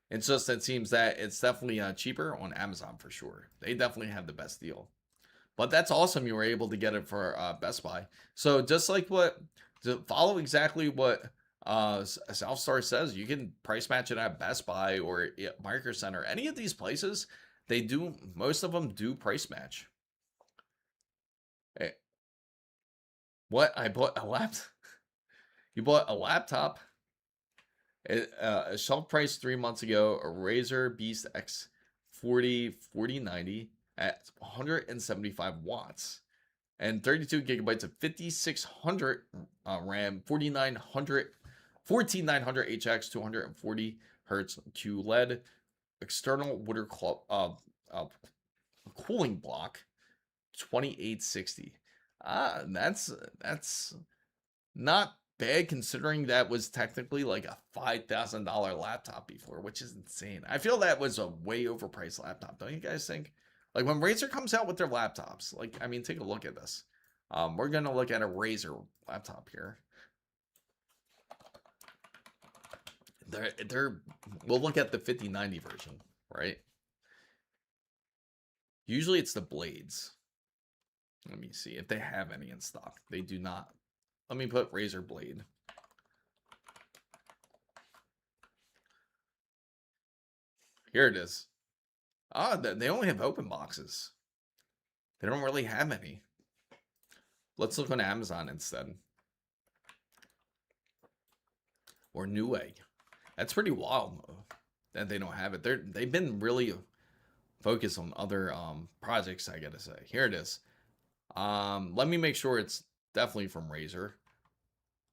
It's just, it seems that it's definitely cheaper on Amazon for sure. They definitely have the best deal. But that's awesome you were able to get it for Best Buy. So just like to follow exactly what Southstar says, you can price match it at Best Buy or Micro Center. Any of these places, they do, most of them do price match. Hey, what? I bought a laptop. You bought a laptop? A shelf price 3 months ago, a Razer Beast X 4090 at 175 watts and 32 gigabytes of 5600 RAM, 14900 HX, 240 hertz QLED, external water cooling block, 2860. That's not bad considering that was technically like a $5,000 laptop before, which is insane. I feel that was a way overpriced laptop, don't you guys think? Like when Razer comes out with their laptops, like, I mean, take a look at this. We're going to look at a Razer laptop here. We'll look at the 5090 version, right? Usually it's the blades. Let me see if they have any in stock. They do not. Let me put Razer blade. Here it is. Ah, they only have open boxes. They don't really have any. Let's look on Amazon instead. Or Newegg. That's pretty wild that they don't have it. They've been really focused on other projects, I gotta say. Here it is. Let me make sure it's definitely from Razer.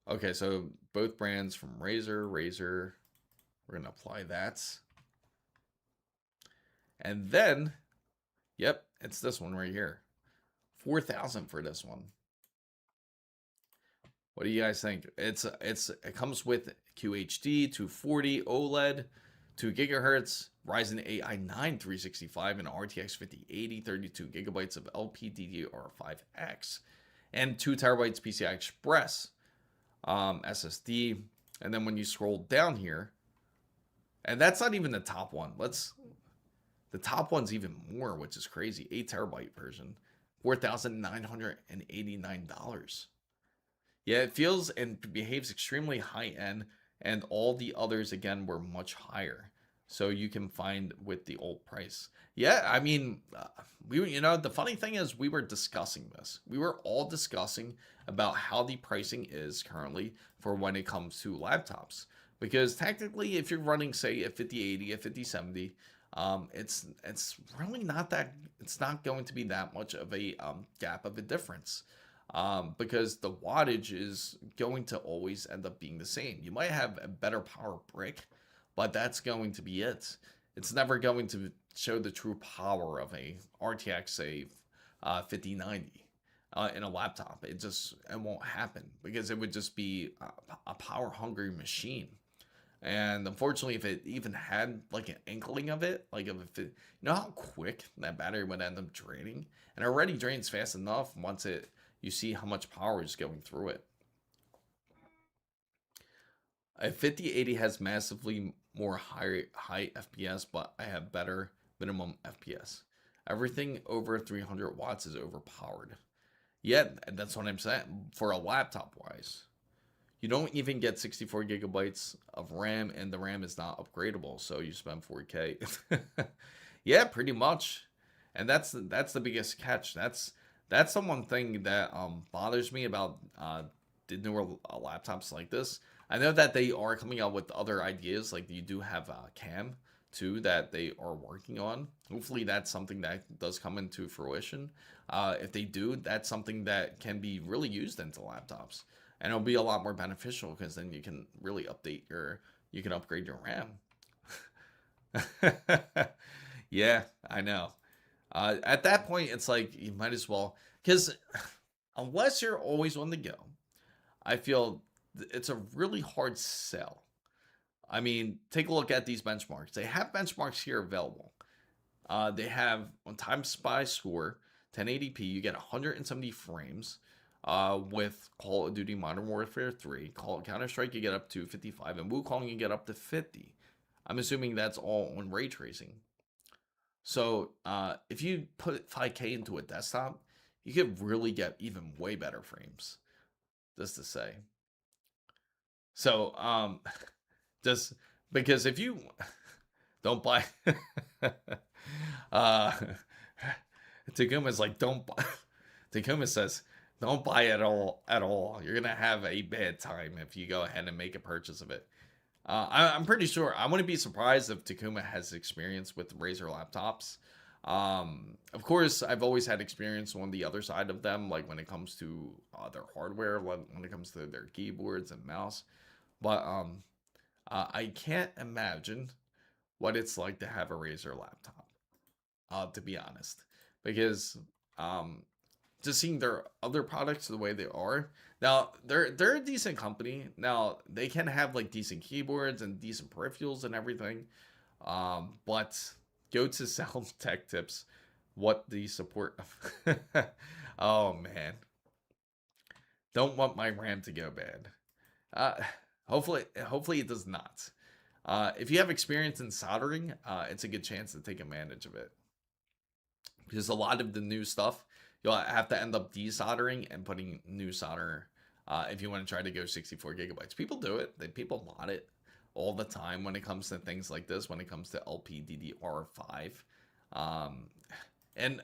Okay, so both brands from Razer. We're gonna apply that. And then, yep, it's this one right here. 4,000 for this one. What do you guys think? It comes with QHD, 240 OLED, 2 gigahertz, Ryzen AI 9 365, and RTX 5080, 32 gigabytes of LPDDR5X, and 2 terabytes PCI Express SSD. And then when you scroll down here, and that's not even the top one. The top one's even more, which is crazy. 8 terabyte version, $4,989. Yeah, it feels and behaves extremely high end, and all the others again were much higher. So you can find with the old price. Yeah, I mean, the funny thing is we were discussing this. We were all discussing about how the pricing is currently for when it comes to laptops. Because technically, if you're running, say, a 5080, a 5070, it's really not that, it's not going to be that much of a gap of a difference. Because the wattage is going to always end up being the same. You might have a better power brick, but that's going to be it. It's never going to show the true power of a RTX, say, 5090 in a laptop. It won't happen because it would just be a power-hungry machine. And unfortunately, if it even had like an inkling of it, like if it, you know how quick that battery would end up draining, and it already drains fast enough once you see how much power is going through it. A 5080 has massively more high FPS, but I have better minimum FPS. Everything over 300 watts is overpowered. Yeah, that's what I'm saying. For a laptop wise, you don't even get 64 gigabytes of RAM, and the RAM is not upgradable, so you spend 4K. Yeah, pretty much. And that's the biggest catch. That's the one thing that bothers me about the newer laptops like this. I know that they are coming out with other ideas. Like you do have Cam too that they are working on. Hopefully, that's something that does come into fruition. If they do, that's something that can be really used into laptops, and it'll be a lot more beneficial because then you can really you can upgrade your RAM. Yeah, I know. At that point, it's like you might as well, because unless you're always on the go, I feel it's a really hard sell. I mean, take a look at these benchmarks. They have benchmarks here available. They have on Time Spy score 1080p. You get 170 frames. With Call of Duty Modern Warfare 3, Counter Strike, you get up to 55, and Wukong, you get up to 50. I'm assuming that's all on ray tracing. So if you put 5K into a desktop, you could really get even way better frames. Just to say. So just because if you don't buy uh Takuma's like don't buy Takuma says don't buy it at all. You're gonna have a bad time if you go ahead and make a purchase of it. I'm pretty sure. I wouldn't be surprised if Takuma has experience with Razer laptops. Of course, I've always had experience on the other side of them, like when it comes to their hardware, when it comes to their keyboards and mouse. But I can't imagine what it's like to have a Razer laptop. To be honest, because just seeing their other products the way they are. Now they're a decent company. Now they can have like decent keyboards and decent peripherals and everything. But go to Sound Tech Tips. What the support of oh man. Don't want my RAM to go bad. Uh hopefully it does not. If you have experience in soldering, it's a good chance to take advantage of it. Because a lot of the new stuff, you'll have to end up desoldering and putting new solder if you want to try to go 64 gigabytes. People do it. People mod it all the time when it comes to things like this, when it comes to LPDDR5. And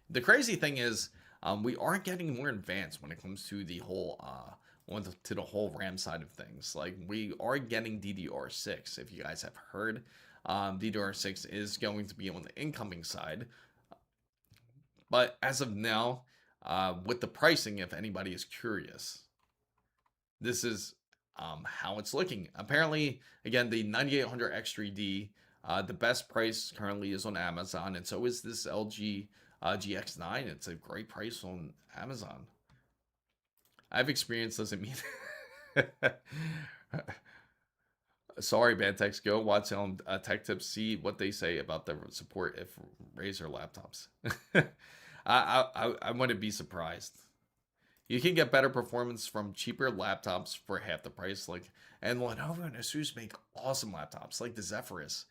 the crazy thing is, we are getting more advanced when it comes to the whole RAM side of things. Like we are getting DDR6. If you guys have heard, DDR6 is going to be on the incoming side. But as of now, with the pricing, if anybody is curious, this is how it's looking. Apparently, again, the 9800 X3D, the best price currently is on Amazon, and so is this LG GX9. It's a great price on Amazon. I've experienced doesn't mean. Sorry, Bantex. Go watch on Tech Tips. See what they say about the support if Razer laptops. I wouldn't be surprised. You can get better performance from cheaper laptops for half the price. And Lenovo and ASUS make awesome laptops, like the Zephyrus.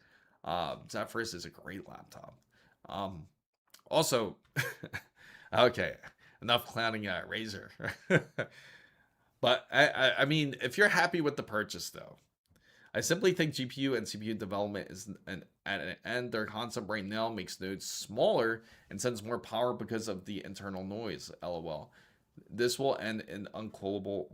Zephyrus is a great laptop. Also, okay, enough clowning at Razer. But I mean, if you're happy with the purchase, though, I simply think GPU and CPU development is at an end. Their concept right now makes nodes smaller and sends more power because of the internal noise. LOL. This will end an unclosable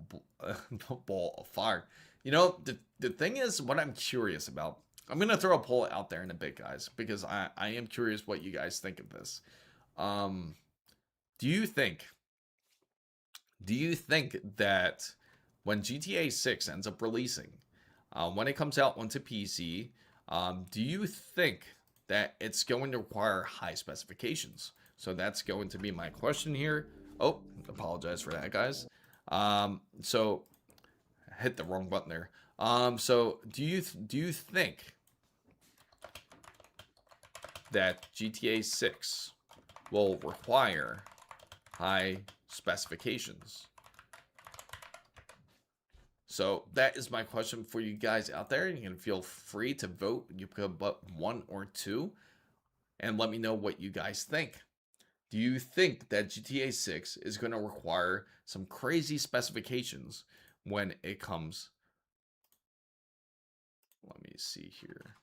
ball of fire. You know, the thing is, what I'm curious about, I'm going to throw a poll out there in a bit, guys, because I am curious what you guys think of this. Do you think that when GTA 6 ends up releasing, when it comes out onto PC, do you think that it's going to require high specifications? So that's going to be my question here. Oh, apologize for that, guys. So hit the wrong button there. So do you think that GTA 6 will require high specifications? So that is my question for you guys out there. You can feel free to vote. You could put 1 or 2 and let me know what you guys think. Do you think that GTA 6 is going to require some crazy specifications when it comes? Let me see here.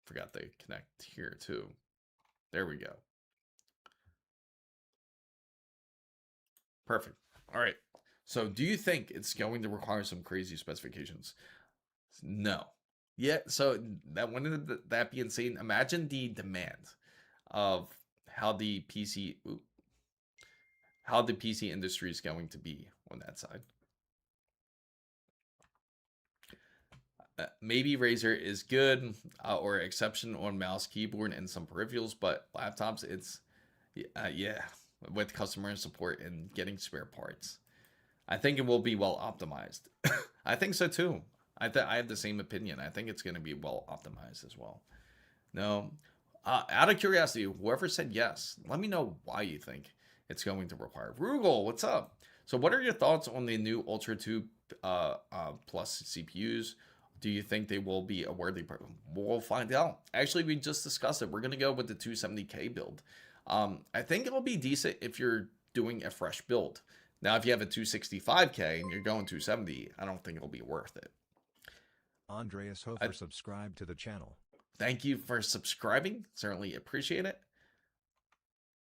Forgot to connect here too. There we go. Perfect. All right. So do you think it's going to require some crazy specifications? No. Yeah, so that wouldn't that be insane? Imagine the demand of how the PC how the PC industry is going to be on that side. Maybe Razer is good or exception on mouse, keyboard, and some peripherals, but laptops, it's yeah, with customer support and getting spare parts. I think it will be well optimized. I think so too. I have the same opinion. I think it's going to be well optimized as well. No, out of curiosity, whoever said yes, let me know why you think it's going to require. Rugal, what's up? So, what are your thoughts on the new Ultra 2 Plus CPUs? Do you think they will be a worthy? We'll find out. Actually, we just discussed it. We're gonna go with the 270K build. I think it'll be decent if you're doing a fresh build. Now, if you have a 265K and you're going 270, I don't think it'll be worth it. Andreas Hofer subscribed to the channel. Thank you for subscribing. Certainly appreciate it.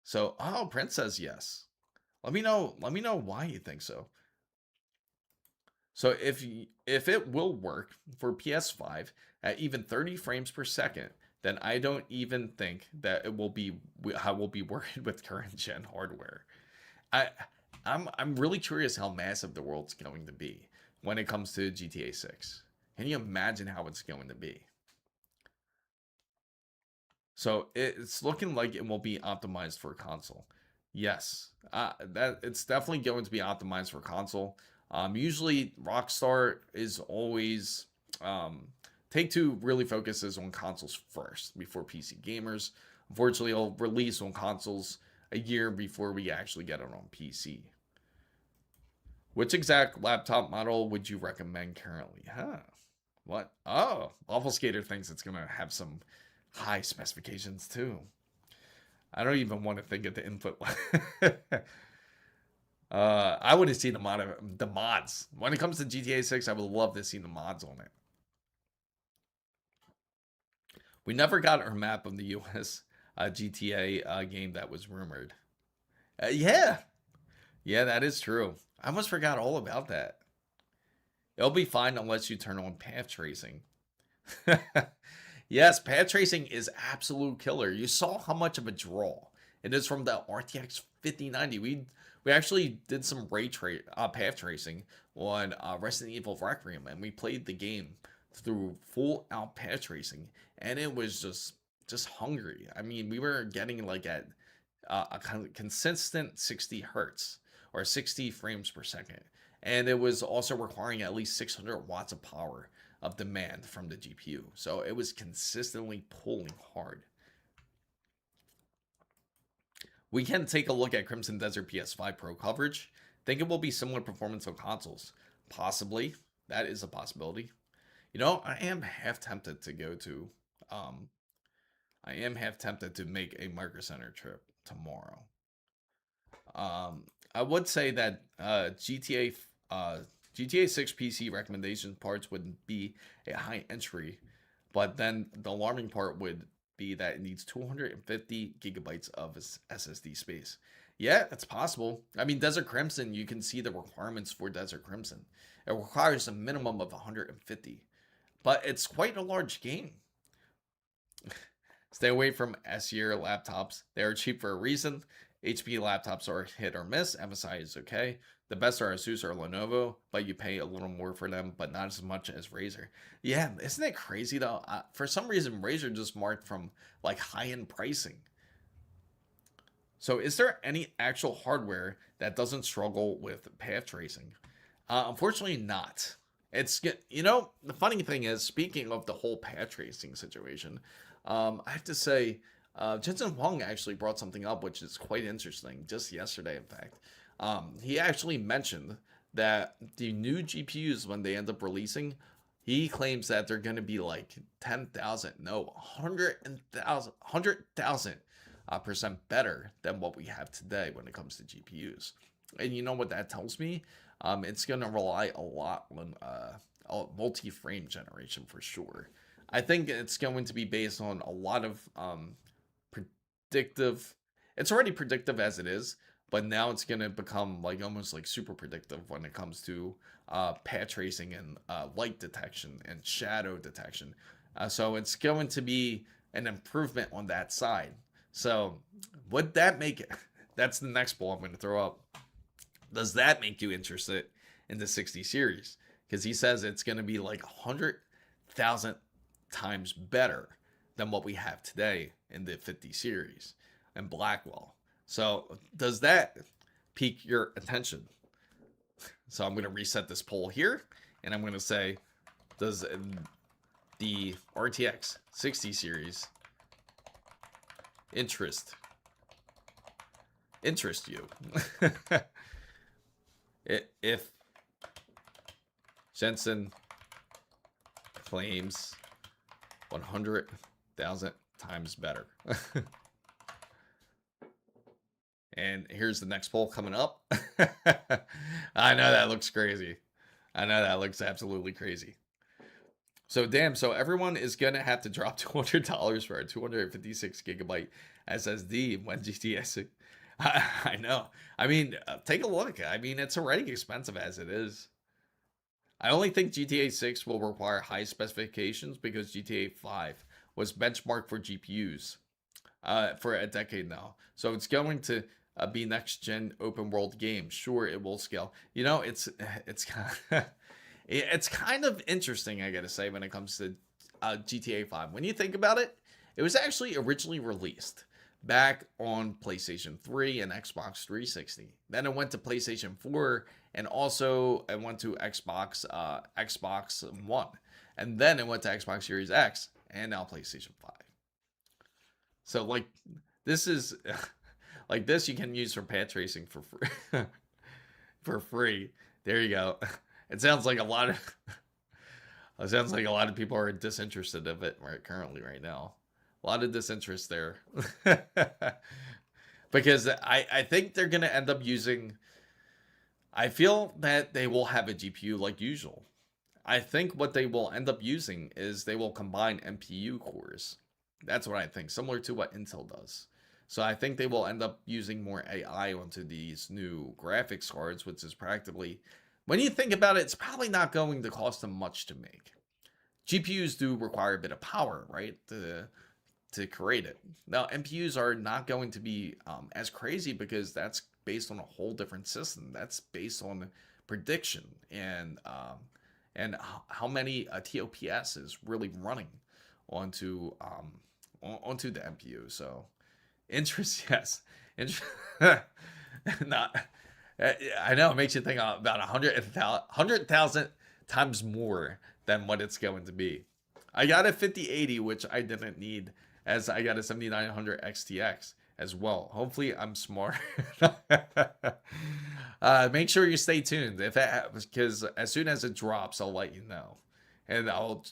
So, oh, Prince says yes. Let me know why you think so. So if it will work for PS5 at even 30 frames per second, then I don't even think that I will be worried with current gen hardware. I'm really curious how massive the world's going to be when it comes to GTA 6. Can you imagine how it's going to be? So it's looking like it will be optimized for console. Yes, that it's definitely going to be optimized for console. Usually Rockstar is always Take-Two really focuses on consoles first before PC gamers. Unfortunately, it'll release on consoles a year before we actually get it on PC. Which exact laptop model would you recommend currently? Huh? What? Oh, Awful Skater thinks it's gonna have some high specifications too. I don't even want to think of the input. I would have seen the mods. When it comes to GTA 6, I would love to see the mods on it. We never got our map of the US GTA game that was rumored. Yeah, that is true. I almost forgot all about that. It'll be fine unless you turn on path tracing. Yes, path tracing is absolute killer. You saw how much of a draw it is from the RTX 5090. We actually did some path tracing on Resident Evil Requiem, and we played the game through full out path tracing, and it was just hungry. I mean, we were getting like at a consistent 60 hertz or 60 frames per second, and it was also requiring at least 600 watts of power of demand from the GPU. So it was consistently pulling hard. We can take a look at Crimson Desert PS5 Pro coverage. Think it will be similar performance on consoles. Possibly. That is a possibility. You know, I am half tempted to make a Micro Center trip tomorrow. I would say that GTA 6 PC recommendation parts would be a high entry, but then the alarming part would be that it needs 250 gigabytes of SSD space. Yeah, it's possible. I mean, Desert Crimson, you can see the requirements for Desert Crimson. It requires a minimum of 150, but it's quite a large game. Stay away from S-tier laptops. They are cheap for a reason. HP laptops are hit or miss. MSI is okay. The best are ASUS or Lenovo, but you pay a little more for them, but not as much as Razer. Yeah, isn't it crazy though? For some reason, Razer just marked from like high-end pricing. So is there any actual hardware that doesn't struggle with path tracing? Unfortunately not. It's, you know, the funny thing is, speaking of the whole path tracing situation, I have to say, Jensen Huang actually brought something up which is quite interesting, just yesterday in fact. He actually mentioned that the new GPUs, when they end up releasing, he claims that they're going to be like 10,000, no, 100,000% better than what we have today when it comes to GPUs. And you know what that tells me? It's going to rely a lot on multi-frame generation for sure. I think it's going to be based on a lot of predictive. It's already predictive as it is, but now it's going to become like almost like super predictive when it comes to path tracing and light detection and shadow detection. So it's going to be an improvement on that side. So would that make it? That's the next poll I'm going to throw up. Does that make you interested in the 60 series? Because he says it's going to be like 100,000 times better than what we have today in the 50 series and Blackwell. So does that pique your attention? So I'm going to reset this poll here, and I'm going to say, does the RTX 60 series interest you? If Jensen claims 100,000 times better. And here's the next poll coming up. I know that looks crazy. I know that looks absolutely crazy. So damn, so everyone is going to have to drop $200 for a 256 gigabyte SSD when GTA 6. I know. I mean, take a look. I mean, it's already expensive as it is. I only think GTA 6 will require high specifications because GTA 5 was benchmarked for GPUs for a decade now. So it's going to be next gen open world game. Sure, it will scale. You know, it's kind of interesting, I gotta say, when it comes to GTA 5. When you think about it, it was actually originally released back on PlayStation 3 and Xbox 360. Then it went to PlayStation 4, and also it went to Xbox One. And then it went to Xbox Series X, and now PlayStation 5. So, like, this is... like this you can use for path tracing for free. For free. There you go. It sounds like a lot of people are disinterested of it right now. A lot of disinterest there. Because I think they're going to end up using... I feel that they will have a GPU like usual. I think what they will end up using is they will combine NPU cores. That's what I think, similar to what Intel does. So I think they will end up using more AI onto these new graphics cards, which is practically... when you think about it, it's probably not going to cost them much to make. GPUs do require a bit of power, right, to create it. Now, NPUs are not going to be as crazy because that's based on a whole different system. That's based on prediction and how many TOPS is really running onto the NPU. So, interest, yes. Not... I know it makes you think about 100,000 times more than what it's going to be. I got a 5080, which I didn't need, as I got a 7900 XTX as well. Hopefully, I'm smart. Make sure you stay tuned because as soon as it drops, I'll let you know, and I'll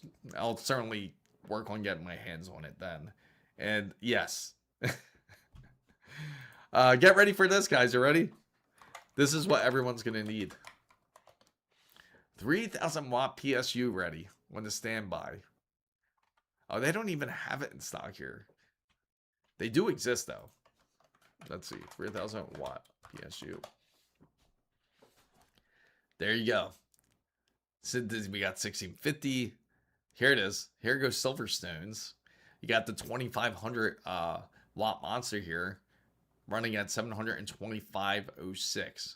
certainly work on getting my hands on it then. And yes, get ready for this, guys. You ready? This is what everyone's going to need. 3,000 watt PSU ready when the standby. Oh, they don't even have it in stock here. They do exist, though. Let's see. 3,000 watt PSU. There you go. So we got 1650. Here it is. Here goes Silverstones. You got the 2,500 watt monster here, running at 725.06.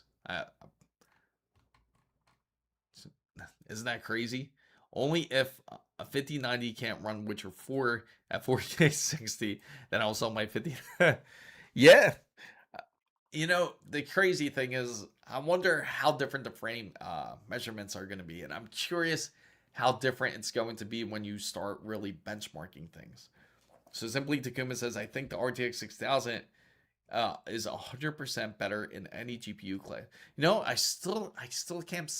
Isn't that crazy? Only if a 5090 can't run Witcher 4 at 4K 60, then I'll sell my 50. Yeah. You know, the crazy thing is, I wonder how different the frame measurements are going to be. And I'm curious how different it's going to be when you start really benchmarking things. So Simply Takuma says, I think the RTX 6000 is 100% better in any GPU class. You know, I still can't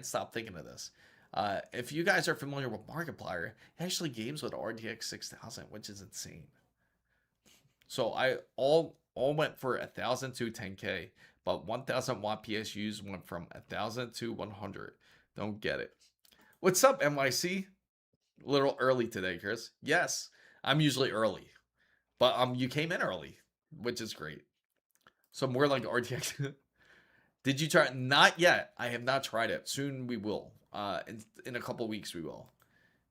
stop thinking of this. If you guys are familiar with Markiplier, he actually games with RTX 6000, which is insane. So I all went for 1,000 to 10K, but 1,000 watt PSUs went from 1,000 to 100. Don't get it. What's up, NYC? A little early today, Chris. Yes, I'm usually early, but you came in early, which is great. So more like RTX. Did you try? Not yet. I have not tried it. Soon we will. In a couple weeks we will.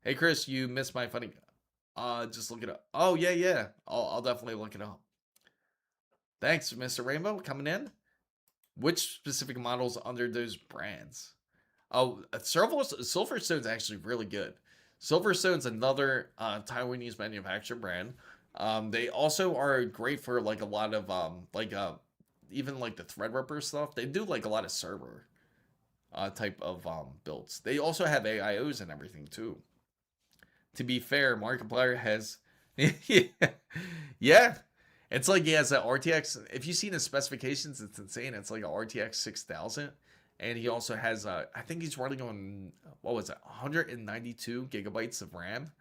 Hey Chris, you missed my funny. Just look it up. Oh yeah, yeah. I'll definitely look it up. Thanks, Mr. Rainbow, coming in. Which specific models under those brands? Oh, Silverstone's actually really good. Silverstone's another Taiwanese manufacturer brand. They also are great for like a lot of even like the Threadripper stuff. They do like a lot of server type of builds. They also have AIOs and everything too. To be fair, Markiplier has yeah. It's like he has an RTX. If you've seen his specifications, it's insane. It's like an RTX 6000. And he also has, I think he's running on, what was it, 192 gigabytes of RAM.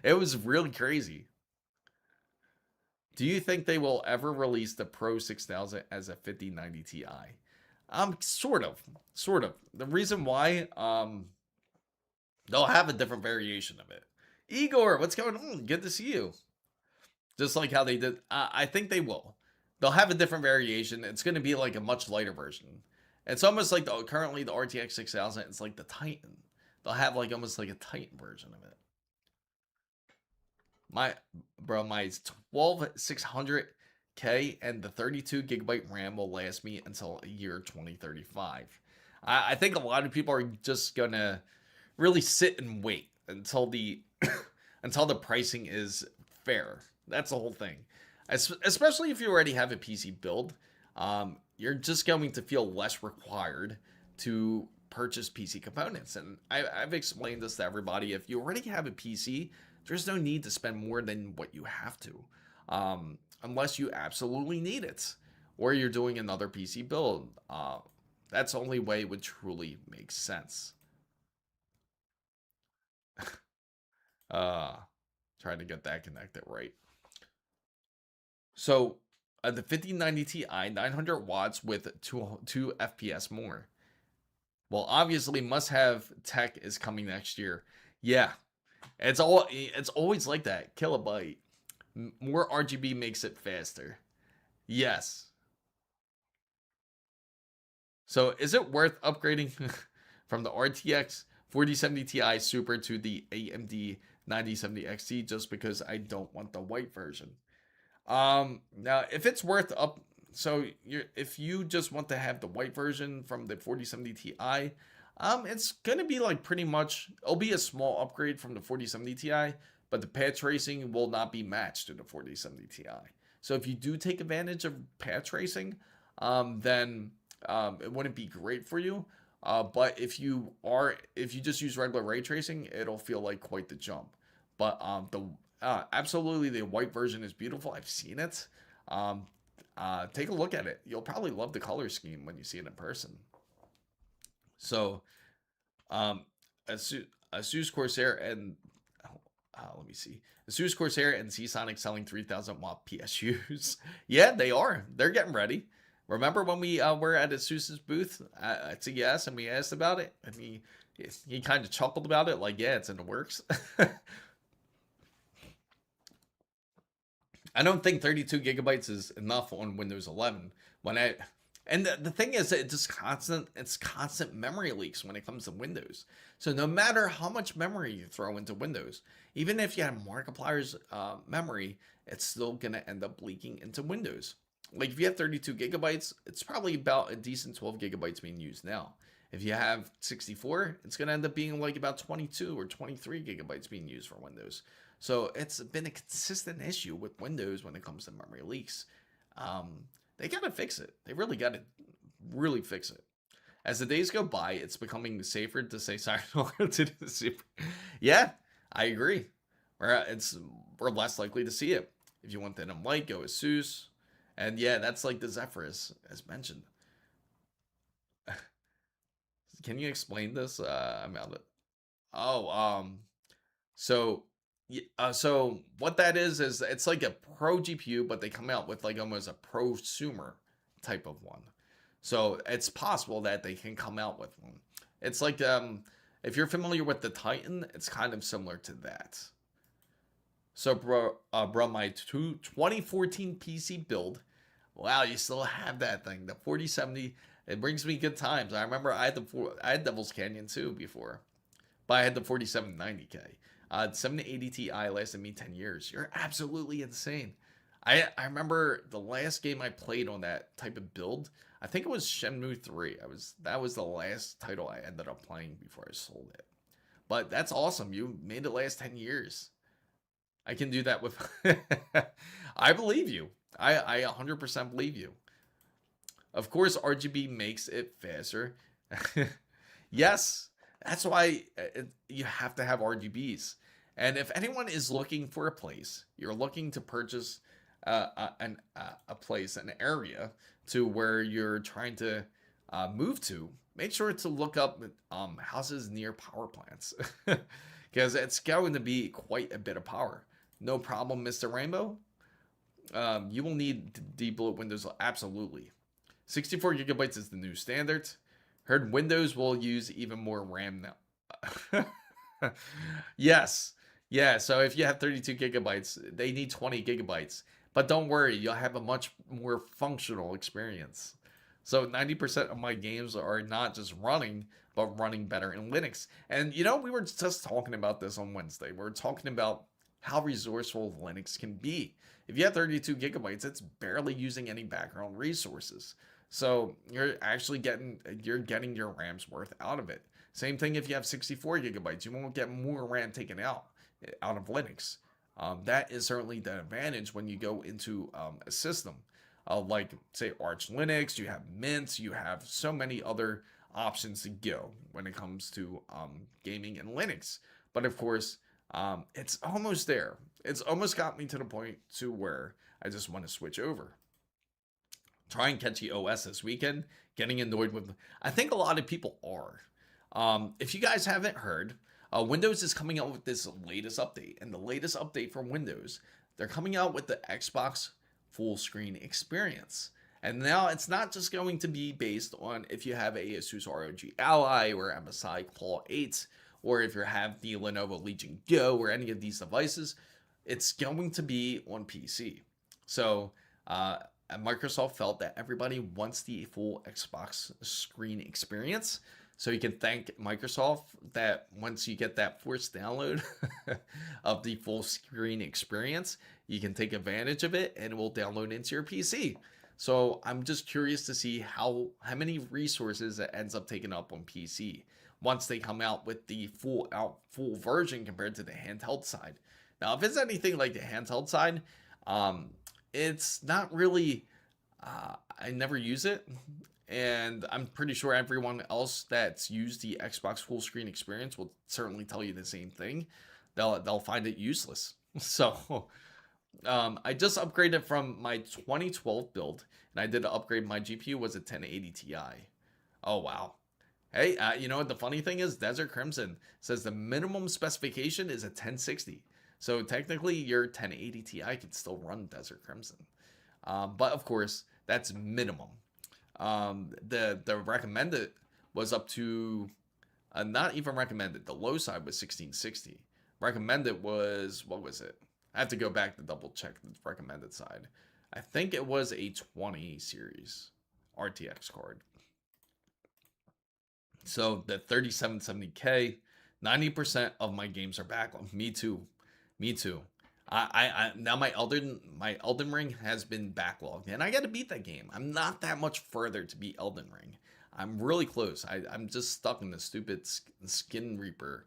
It was really crazy. Do you think they will ever release the Pro 6000 as a 5090 Ti? Sort of. The reason why, they'll have a different variation of it. Igor, what's going on? Good to see you. Just like how they did, I think they will. They'll have a different variation. It's going to be like a much lighter version. It's almost like currently the RTX 6000. It's like the Titan. They'll have like almost like a Titan version of it. My 12600K and the 32 gigabyte RAM will last me until year 2035. I think a lot of people are just gonna really sit and wait until the until the pricing is fair. That's the whole thing. Especially if you already have a PC build, you're just going to feel less required to purchase PC components. And I've explained this to everybody. If you already have a PC, there's no need to spend more than what you have to, unless you absolutely need it, or you're doing another PC build. That's the only way it would truly make sense. Trying to get that connected right. So the 5090 Ti, 900 watts with 2 FPS more. Well, obviously, must-have tech is coming next year. Yeah, it's always like that. Kilobyte, more RGB makes it faster. Yes. So is it worth upgrading from the RTX 4070 Ti Super to the AMD 9070 XT just because I don't want the white version? Now if it's worth if you just want to have the white version from the 4070 Ti, it's gonna be like pretty much, it'll be a small upgrade from the 4070 Ti, but the pad tracing will not be matched to the 4070 Ti. So if you do take advantage of pad tracing, then it wouldn't be great for you. But if you just use regular ray tracing, it'll feel like quite the jump. But absolutely, the white version is beautiful. I've seen it. Take a look at it. You'll probably love the color scheme when you see it in person. So, ASUS Corsair and let me see. ASUS Corsair and Seasonic selling 3,000 watt PSUs. Yeah, they are. They're getting ready. Remember when we were at ASUS's booth at CES and we asked about it, and he kind of chuckled about it, like, yeah, it's in the works. I don't think 32 gigabytes is enough on Windows 11. And the thing is, it's constant memory leaks when it comes to Windows. So no matter how much memory you throw into Windows, even if you have Markiplier's memory, it's still gonna end up leaking into Windows. Like if you have 32 gigabytes, it's probably about a decent 12 gigabytes being used now. If you have 64, it's gonna end up being like about 22 or 23 gigabytes being used for Windows. So it's been a consistent issue with Windows when it comes to memory leaks. They gotta fix it. They really gotta fix it. As the days go by, it's becoming safer to say sorry to the super. Yeah, I agree. We're less likely to see it. If you want the light, go ASUS. And yeah, that's like the Zephyrus, as mentioned. Can you explain this? I'm out of it. Oh, so what that is it's like a pro GPU, but they come out with like almost a prosumer type of one. So it's possible that they can come out with one. It's like if you're familiar with the Titan, it's kind of similar to that. So bro, my 2014 PC build, Wow, you still have that thing. The 4070, it brings me good times. I remember I had Devil's Canyon too before, but I had the 4790K. 7080 Ti lasted me 10 years. You're absolutely insane. I remember the last game I played on that type of build. I think it was Shenmue 3. That was the last title I ended up playing before I sold it. But that's awesome. You made it last 10 years. I can do that with I believe you. I 100% believe you. Of course, RGB makes it faster. Yes, that's why you have to have RGBs. And if anyone is looking for a place, you're looking to purchase a place, an area to where you're trying to move to, make sure to look up houses near power plants because it's going to be quite a bit of power. No problem, Mr. Rainbow. You will need deep boot Windows, absolutely. 64 gigabytes is the new standard. Heard Windows will use even more RAM now. Yes. Yeah, so if you have 32 gigabytes, they need 20 gigabytes. But don't worry, you'll have a much more functional experience. So 90% of my games are not just running, but running better in Linux. And you know, we were just talking about this on Wednesday. We were talking about how resourceful Linux can be. If you have 32 gigabytes, it's barely using any background resources. So you're actually getting your RAM's worth out of it. Same thing if you have 64 gigabytes, you won't get more RAM taken out of Linux. That is certainly the advantage when you go into a system like, say, Arch Linux. You have Mint, you have so many other options to go when it comes to gaming in Linux. But of course, it's almost there. It's almost got me to the point to where I just want to switch over. Try and catch the OS this weekend. Getting annoyed with, I think a lot of people are. If you guys haven't heard, Windows is coming out with this latest update. And the latest update for Windows, they're coming out with the Xbox full screen experience. And now it's not just going to be based on if you have ASUS ROG Ally or MSI Claw 8, or if you have the Lenovo Legion Go or any of these devices. It's going to be on PC. So Microsoft felt that everybody wants the full Xbox screen experience. So you can thank Microsoft that once you get that forced download of the full screen experience, you can take advantage of it and it will download into your PC. So I'm just curious to see how many resources it ends up taking up on PC once they come out with the full version compared to the handheld side. Now, if it's anything like the handheld side, it's not really, I never use it. And I'm pretty sure everyone else that's used the Xbox full screen experience will certainly tell you the same thing. They'll find it useless. So I just upgraded from my 2012 build, and I did upgrade. My GPU was a 1080 Ti. Oh, wow. Hey, you know what the funny thing is? Desert Crimson says the minimum specification is a 1060. So technically your 1080 Ti can still run Desert Crimson. But of course, that's minimum. The recommended was up to, not even recommended, the low side was 1660. Recommended was, what was it? I have to go back to double check the recommended side. I think it was a 20 series RTX card. So the 3770K, 90% of my games are backlog. Me too. I now my Elden Ring has been backlogged, and I got to beat that game. I'm not that much further to beat Elden Ring. I'm really close. I'm just stuck in the stupid Skin Reaper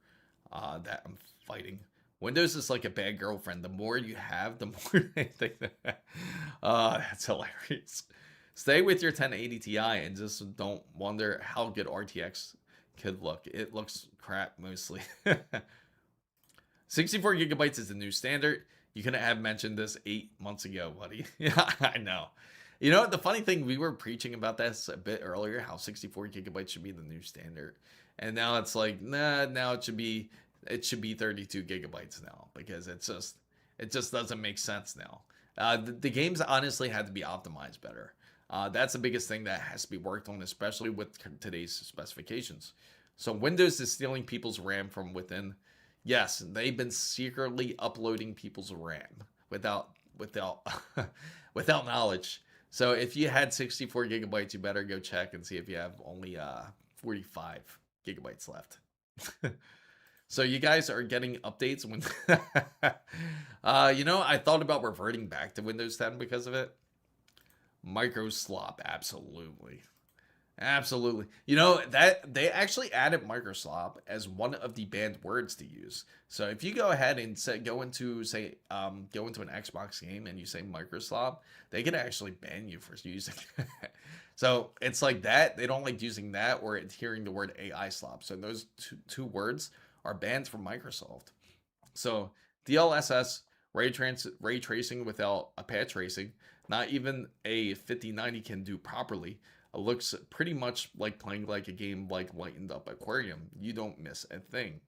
that I'm fighting. Windows is like a bad girlfriend. The more you have, the more they think that. That's hilarious. Stay with your 1080 Ti and just don't wonder how good RTX could look. It looks crap mostly. 64 gigabytes is the new standard. You couldn't have mentioned this 8 months ago, buddy. Yeah, I know. You know, the funny thing, we were preaching about this a bit earlier, how 64 gigabytes should be the new standard. And now it's like, nah, now it should be 32 gigabytes now, because it just doesn't make sense now. The games honestly had to be optimized better. That's the biggest thing that has to be worked on, especially with today's specifications. So Windows is stealing people's RAM from within. Yes, they've been secretly uploading people's RAM without without knowledge. So if you had 64 gigabytes, you better go check and see if you have only 45 gigabytes left. So you guys are getting updates when I thought about reverting back to Windows 10 because of it. Micro slop, absolutely. Absolutely. That they actually added Microslop as one of the banned words to use. So if you go ahead and go into an Xbox game and you say Microslop, they can actually ban you for using it. So it's like that. They don't like using that or hearing the word AI slop. So those two words are banned from Microsoft. So DLSS, ray tracing without a path tracing, not even a 5090 can do properly. It looks pretty much like playing like a game like Lightened Up Aquarium. You don't miss a thing.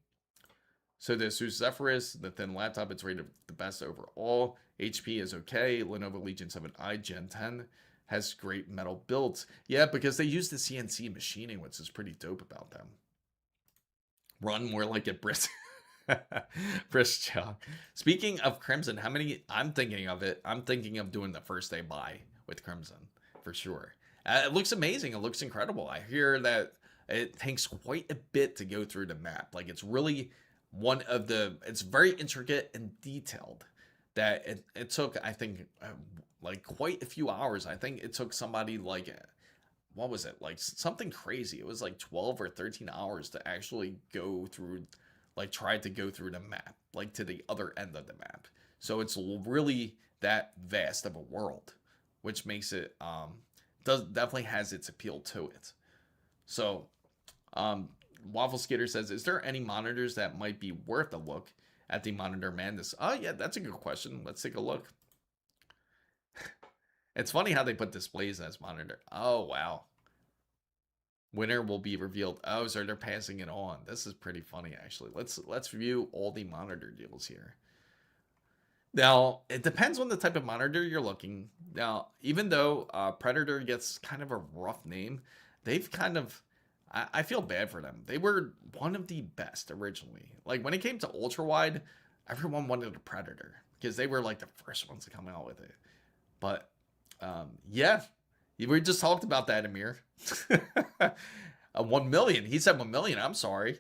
So the ASUS Zephyrus, the thin laptop, it's rated the best overall. HP is okay. Lenovo Legion 7i Gen 10 has great metal builds. Yeah, because they use the CNC machining, which is pretty dope about them. Run more like a brisk brisk job. Speaking of Crimson, I'm thinking of it. I'm thinking of doing the first day buy with Crimson for sure. It looks amazing. It looks incredible. I hear that it takes quite a bit to go through the map. Like it's really it's very intricate and detailed that it took, I think, like quite a few hours. I think it took somebody like, what was it? Like something crazy. It was like 12 or 13 hours to actually go through, like try to go through the map, like to the other end of the map. So it's really that vast of a world, which makes it, definitely has its appeal to it. So, Waffle Skater says, is there any monitors that might be worth a look at the Monitor Madness? Oh yeah, that's a good question. Let's take a look. It's funny how they put displays as monitor. Oh wow. Winner will be revealed. Oh, so they're passing it on. This is pretty funny actually. Let's view all the monitor deals here. Now, it depends on the type of monitor you're looking. Now, even though Predator gets kind of a rough name, they've kind of, I feel bad for them. They were one of the best originally. Like when it came to ultra wide, everyone wanted a Predator because they were like the first ones to come out with it. But yeah, we just talked about that, Amir. 1 million. He said 1 million. I'm sorry.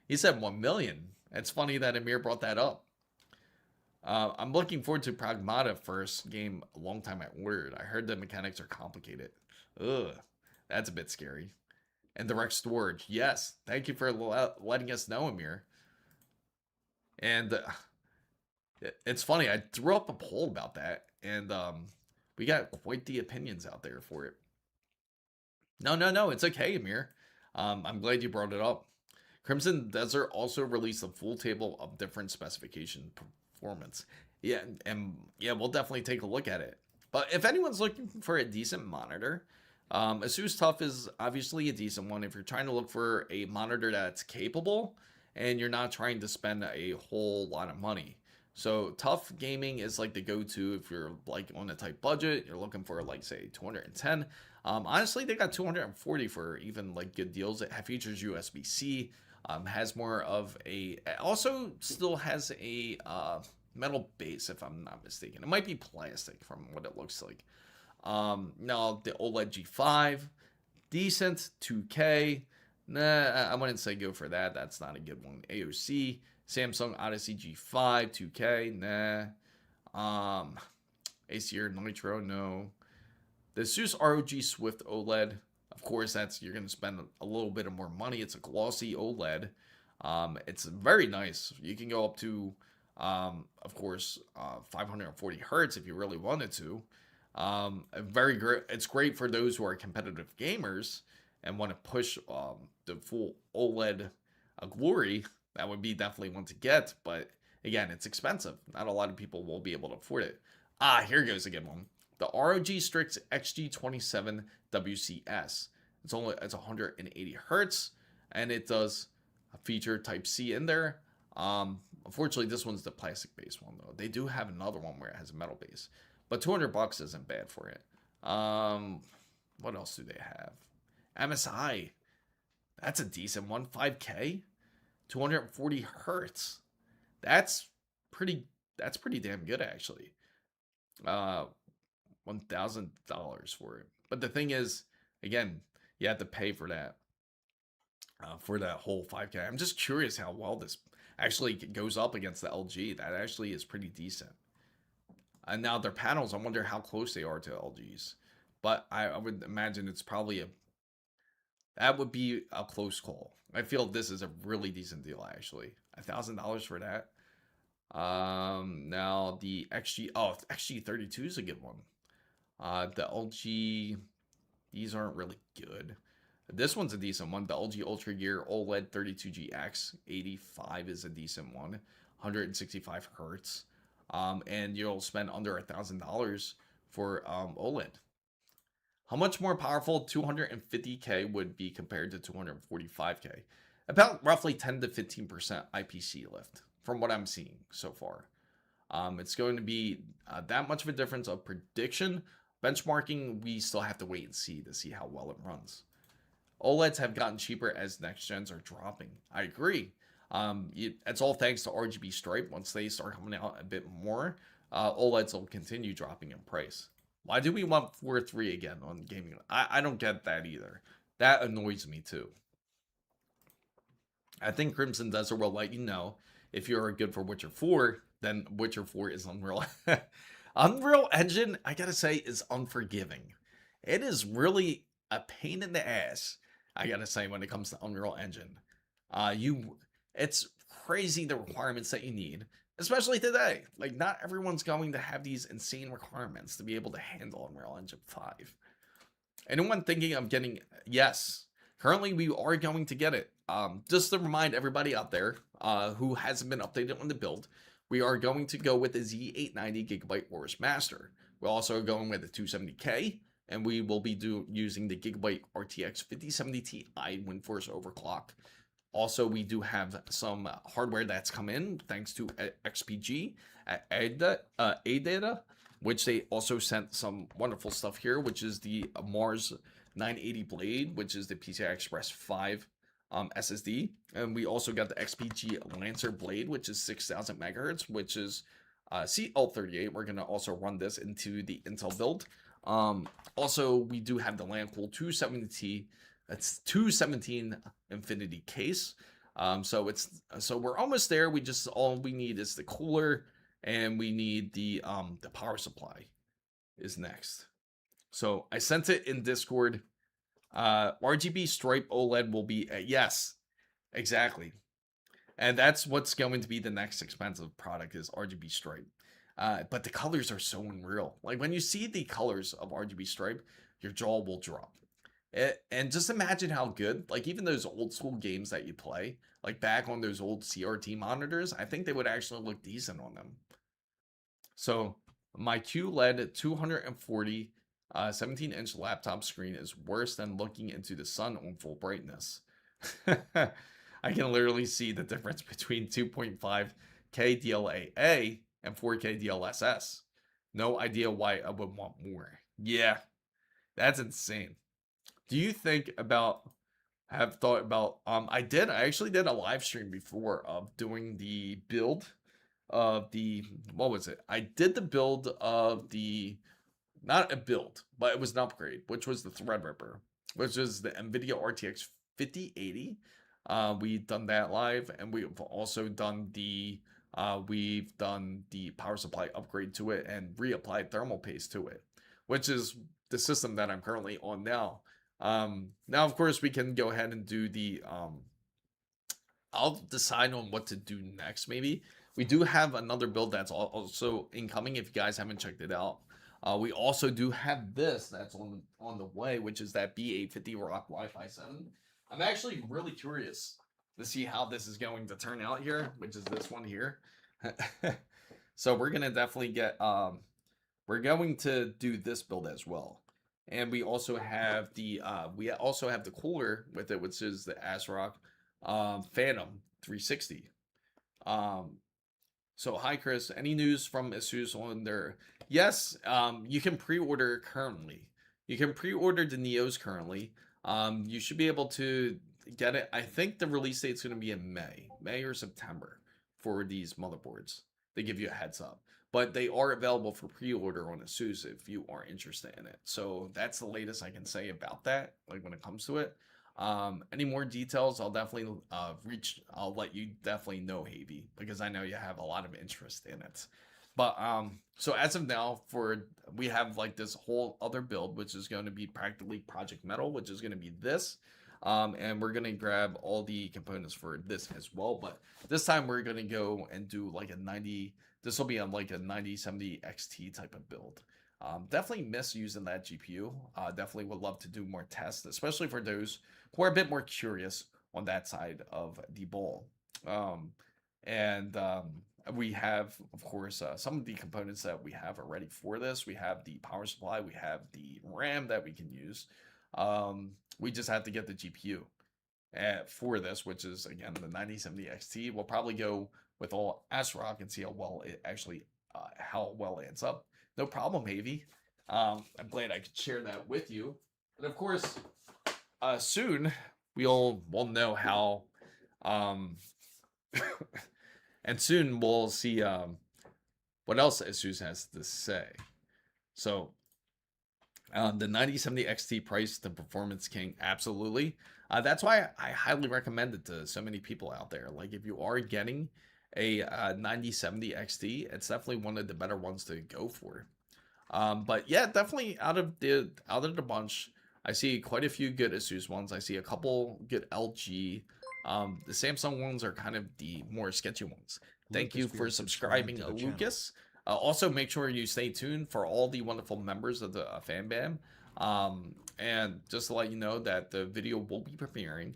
He said 1 million. It's funny that Amir brought that up. I'm looking forward to Pragmata first game a long time I ordered. I heard the mechanics are complicated. Ugh, that's a bit scary. And direct storage. Yes, thank you for letting us know, Amir. And it's funny, I threw up a poll about that, and we got quite the opinions out there for it. No, it's okay, Amir. I'm glad you brought it up. Crimson Desert also released a full table of different specification performance. Yeah, and yeah, we'll definitely take a look at it. But if anyone's looking for a decent monitor, ASUS TUF is obviously a decent one. If you're trying to look for a monitor that's capable and you're not trying to spend a whole lot of money. So TUF Gaming is like the go-to if you're like on a tight budget, you're looking for like say 210. Honestly, they got 240 for even like good deals. It features USB-C, has more of a, also still has a metal base if I'm not mistaken. It might be plastic from what it looks like. Now the OLED G5, decent, 2K. Nah, I wouldn't say go for that. That's not a good one. AOC, Samsung Odyssey G5, 2K. Nah. Acer Nitro, no. The ASUS ROG Swift OLED, of course, you're going to spend a little bit of more money. It's a glossy OLED. It's very nice. You can go up to, of course, 540 hertz if you really wanted to. Very great. It's great for those who are competitive gamers and want to push the full OLED glory. That would be definitely one to get. But again, it's expensive. Not a lot of people will be able to afford it. Here goes a good one. The ROG Strix XG27 WCS. It's 180 hertz, and it does feature Type C in there. Unfortunately, this one's the plastic-based one though. They do have another one where it has a metal base, but $200 isn't bad for it. What else do they have? MSI. That's a decent one. 5K, 240 hertz. That's pretty damn good actually. $1,000 for it. But the thing is, again, you have to pay for that whole 5K. I'm just curious how well this actually goes up against the LG. That actually is pretty decent. And now their panels, I wonder how close they are to LG's. But I would imagine it's probably that would be a close call. I feel this is a really decent deal, actually. $1,000 for that. Now the XG32 is a good one. The LG, these aren't really good. This one's a decent one. The LG Ultra Gear OLED 32GX 85 is a decent one. 165 hertz. And you'll spend under $1,000 for OLED. How much more powerful 250K would be compared to 245K? About roughly 10 to 15% IPC lift from what I'm seeing so far. It's going to be that much of a difference of prediction. Benchmarking, we still have to wait and see to see how well it runs. OLEDs have gotten cheaper as next gens are dropping. I agree. It's all thanks to RGB stripe. Once they start coming out a bit more, OLEDs will continue dropping in price. Why do we want 4.3 again on gaming? I don't get that either. That annoys me too. I think Crimson Desert will let you know if you're good for Witcher 4, then Witcher 4 is Unreal. Unreal Engine, I gotta say, is unforgiving. It is really a pain in the ass, I gotta say, when it comes to Unreal Engine. It's crazy the requirements that you need, especially today. Like, not everyone's going to have these insane requirements to be able to handle Unreal Engine 5. Anyone thinking of getting, yes, currently we are going to get it. Just to remind everybody out there who hasn't been updated on the build, we are going to go with the Z890 Gigabyte Aorus Master. We're also going with the 270K, and we will be using the Gigabyte RTX 5070 Ti WindForce overclock. Also, we do have some hardware that's come in thanks to XPG at ADATA, which they also sent some wonderful stuff here, which is the Mars 980 Blade, which is the PCI Express 5 SSD. And we also got the XPG Lancer Blade, which is 6000 megahertz, which is CL38. We're going to also run this into the Intel build. Also, we do have the LandCool 270T. That's 217 Infinity case. So we're almost there. All we need is the cooler, and we need the power supply is next. So I sent it in Discord. RGB stripe OLED will be yes, exactly. And that's what's going to be the next expensive product is RGB stripe. But the colors are so unreal. Like when you see the colors of RGB stripe, your jaw will drop. And just imagine how good, like even those old school games that you play, like back on those old CRT monitors, I think they would actually look decent on them. So my QLED 240 17-inch laptop screen is worse than looking into the sun on full brightness. I can literally see the difference between 2.5K DLAA and 4K DLSS. No idea why I would want more. Yeah, that's insane. Do you have thought about, I actually did a live stream before of doing the build of what was it? I did the build of not a build, but it was an upgrade, which was the Threadripper, which is the NVIDIA RTX 5080. We've done that live, and we've also done the power supply upgrade to it and reapplied thermal paste to it, which is the system that I'm currently on now. Now, of course, we can go ahead and do I'll decide on what to do next, maybe. We do have another build that's also incoming if you guys haven't checked it out. We also do have this that's on the way, which is that B850 ROG Wi-Fi 7. I'm actually really curious to see how this is going to turn out here, which is this one here. So we're gonna definitely get we're going to do this build as well. And we also have the cooler with it, which is the ASRock Phantom 360. So hi Chris, any news from ASUS on their? Yes, you can pre-order currently. You can pre-order the Neos currently. You should be able to get it. I think the release date is going to be in May or September for these motherboards. They give you a heads up. but they are available for pre-order on ASUS if you are interested in it. So that's the latest I can say about that, like when it comes to it. Any more details, I'll definitely I'll let you definitely know, Havy, because I know you have a lot of interest in it. But so as of now, we have like this whole other build, which is going to be practically Project Metal, which is going to be this. And we're going to grab all the components for this as well. But this time we're going to go and do like this will be on like a 9070 XT type of build. Definitely miss using that GPU. Definitely would love to do more tests, especially for those who are a bit more curious on that side of the ball. We have, of course, some of the components that we have already for this. We have the power supply, we have the RAM that we can use. We just have to get the GPU for this, which is, again, the 9070 XT. We'll probably go with all ASRock and see how well it ends up. No problem, Havy. I'm glad I could share that with you. And of course, soon we'll know how. And soon we'll see what else ASUS has to say. So the 9070 XT price, the performance king, absolutely. That's why I highly recommend it to so many people out there. Like if you are getting a 9070 XT, it's definitely one of the better ones to go for. But yeah, definitely out of the bunch, I see quite a few good ASUS ones. I see a couple good LG. The Samsung ones are kind of the more sketchy ones. Thank you for subscribing, Lucas. Also, make sure you stay tuned for all the wonderful members of the fan bam. And just to let you know that the video will be premiering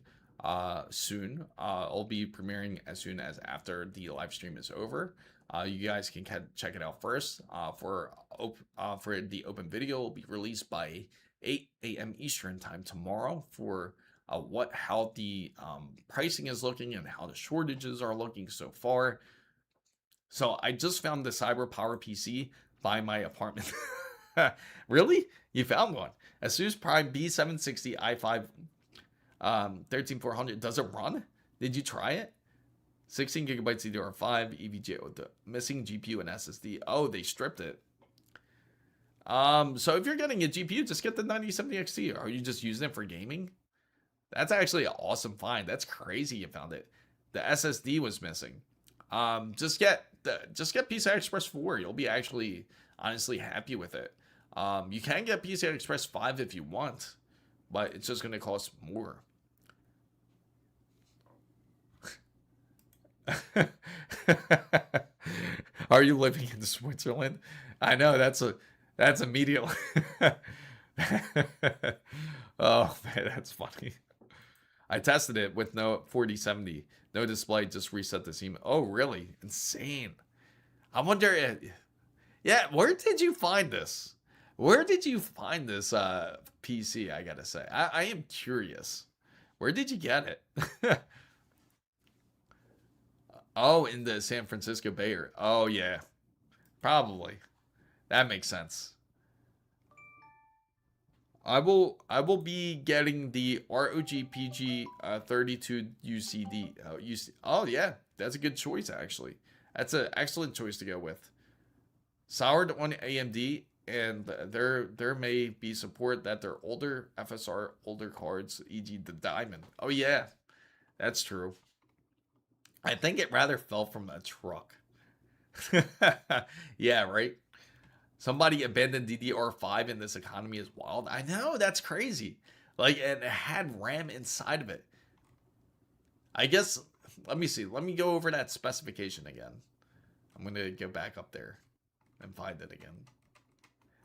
soon. It'll be premiering as soon as after the live stream is over. You guys can check it out first. For the open video, will be released by 8 a.m. Eastern time tomorrow for how the pricing is looking and how the shortages are looking so far. So I just found the Cyber Power PC by my apartment. Really? You found one? ASUS Prime B760 i5 13400. Does it run? Did you try it? 16 gigabytes DDR5 EVGA with the missing GPU and SSD. Oh, they stripped it. So if you're getting a GPU, just get the 9070 XT. Are you just using it for gaming? That's actually an awesome find. That's crazy you found it. The SSD was missing. Just get PCI Express 4. You'll be actually honestly happy with it. You can get PCI Express 5 if you want, but it's just going to cost more. Are you living in Switzerland? I know that's immediately. Oh man, that's funny. I tested it with no 4070, no display, just reset the seam. Oh really? Insane. I wonder. Yeah, where did you find this? Where did you find this PC? I gotta say, I am curious. Where did you get it? Oh, in the San Francisco Bay Area. Oh yeah, probably. That makes sense. I will be getting the ROG PG 32 UCD. Oh yeah, that's a good choice actually. That's an excellent choice to go with. Soured on AMD, and there may be support that their older FSR older cards, e.g. the Diamond. Oh yeah, that's true. I think it rather fell from a truck. Yeah, right. Somebody abandoned DDR5 in this economy is wild. I know, that's crazy. Like, and it had RAM inside of it. I guess, let me see. Let me go over that specification again. I'm going to go back up there and find it again.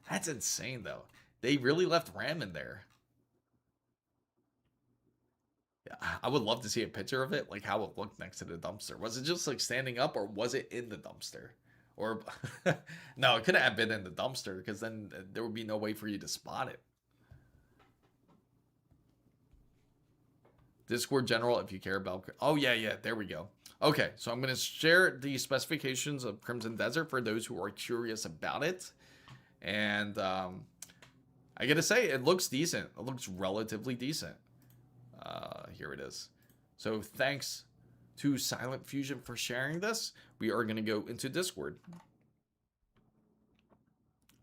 That's insane, though. They really left RAM in there. Yeah, I would love to see a picture of it, like how it looked next to the dumpster. Was it just like standing up, or was it in the dumpster? Or no, it couldn't have been in the dumpster, because then there would be no way for you to spot it. Discord general, if you care about. Oh yeah, there we go. Okay, so I'm going to share the specifications of Crimson Desert for those who are curious about it. And I gotta say, it looks decent. It looks relatively decent. Here it is. So thanks to Silent Fusion for sharing this. We are going to go into Discord.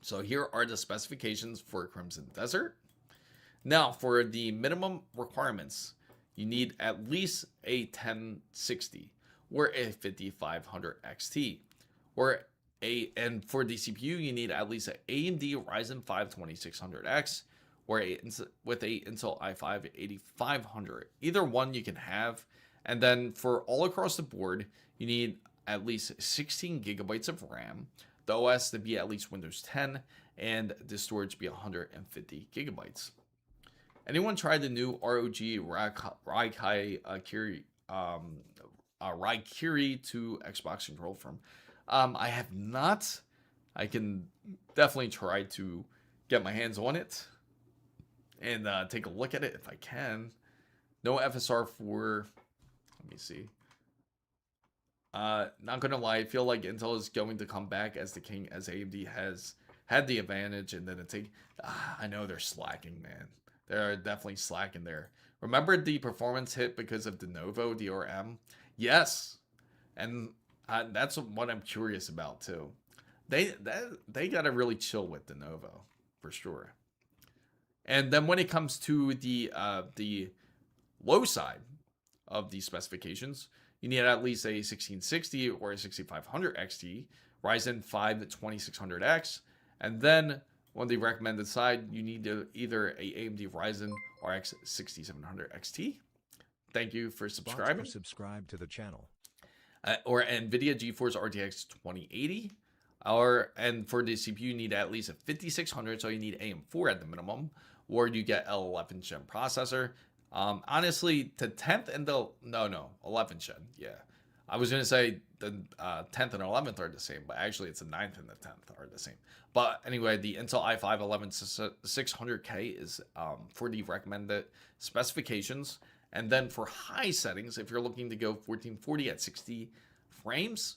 So here are the specifications for Crimson Desert. Now, for the minimum requirements, you need at least a 1060 or a 5500 XT, and for the CPU, you need at least an AMD Ryzen 5 2600X with a Intel i5 8500. Either one you can have. And then for all across the board, you need at least 16 gigabytes of RAM, the OS to be at least Windows 10, and the storage to be 150 gigabytes. Anyone tried the new ROG Kyrie 2 Xbox control from? I have not. I can definitely try to get my hands on it and take a look at it if I can. No FSR 4. Let me see. Not gonna lie, I feel like Intel is going to come back as the king, as AMD has had the advantage, and then I know they're slacking, man. They're definitely slacking there. Remember the performance hit because of Lenovo DRM? Yes, and that's what I'm curious about too. They gotta really chill with Lenovo for sure. And then when it comes to the low side of these specifications, you need at least a 1660 or a 6500 XT, Ryzen 5 2600X, and then on the recommended side, you need either a AMD Ryzen RX 6700 XT. Thank you for subscribing. Subscribe to the channel. Or NVIDIA GeForce RTX 2080. And for the CPU, you need at least a 5600, so you need AM4 at the minimum, or you get L11 Gen processor. Honestly, the 10th and the 11th gen. Yeah, I was gonna say the 10th and 11th are the same, but actually it's the 9th and the 10th are the same. But anyway, the Intel i5 11600K is for the recommended specifications. And then for high settings, if you're looking to go 1440 at 60 frames,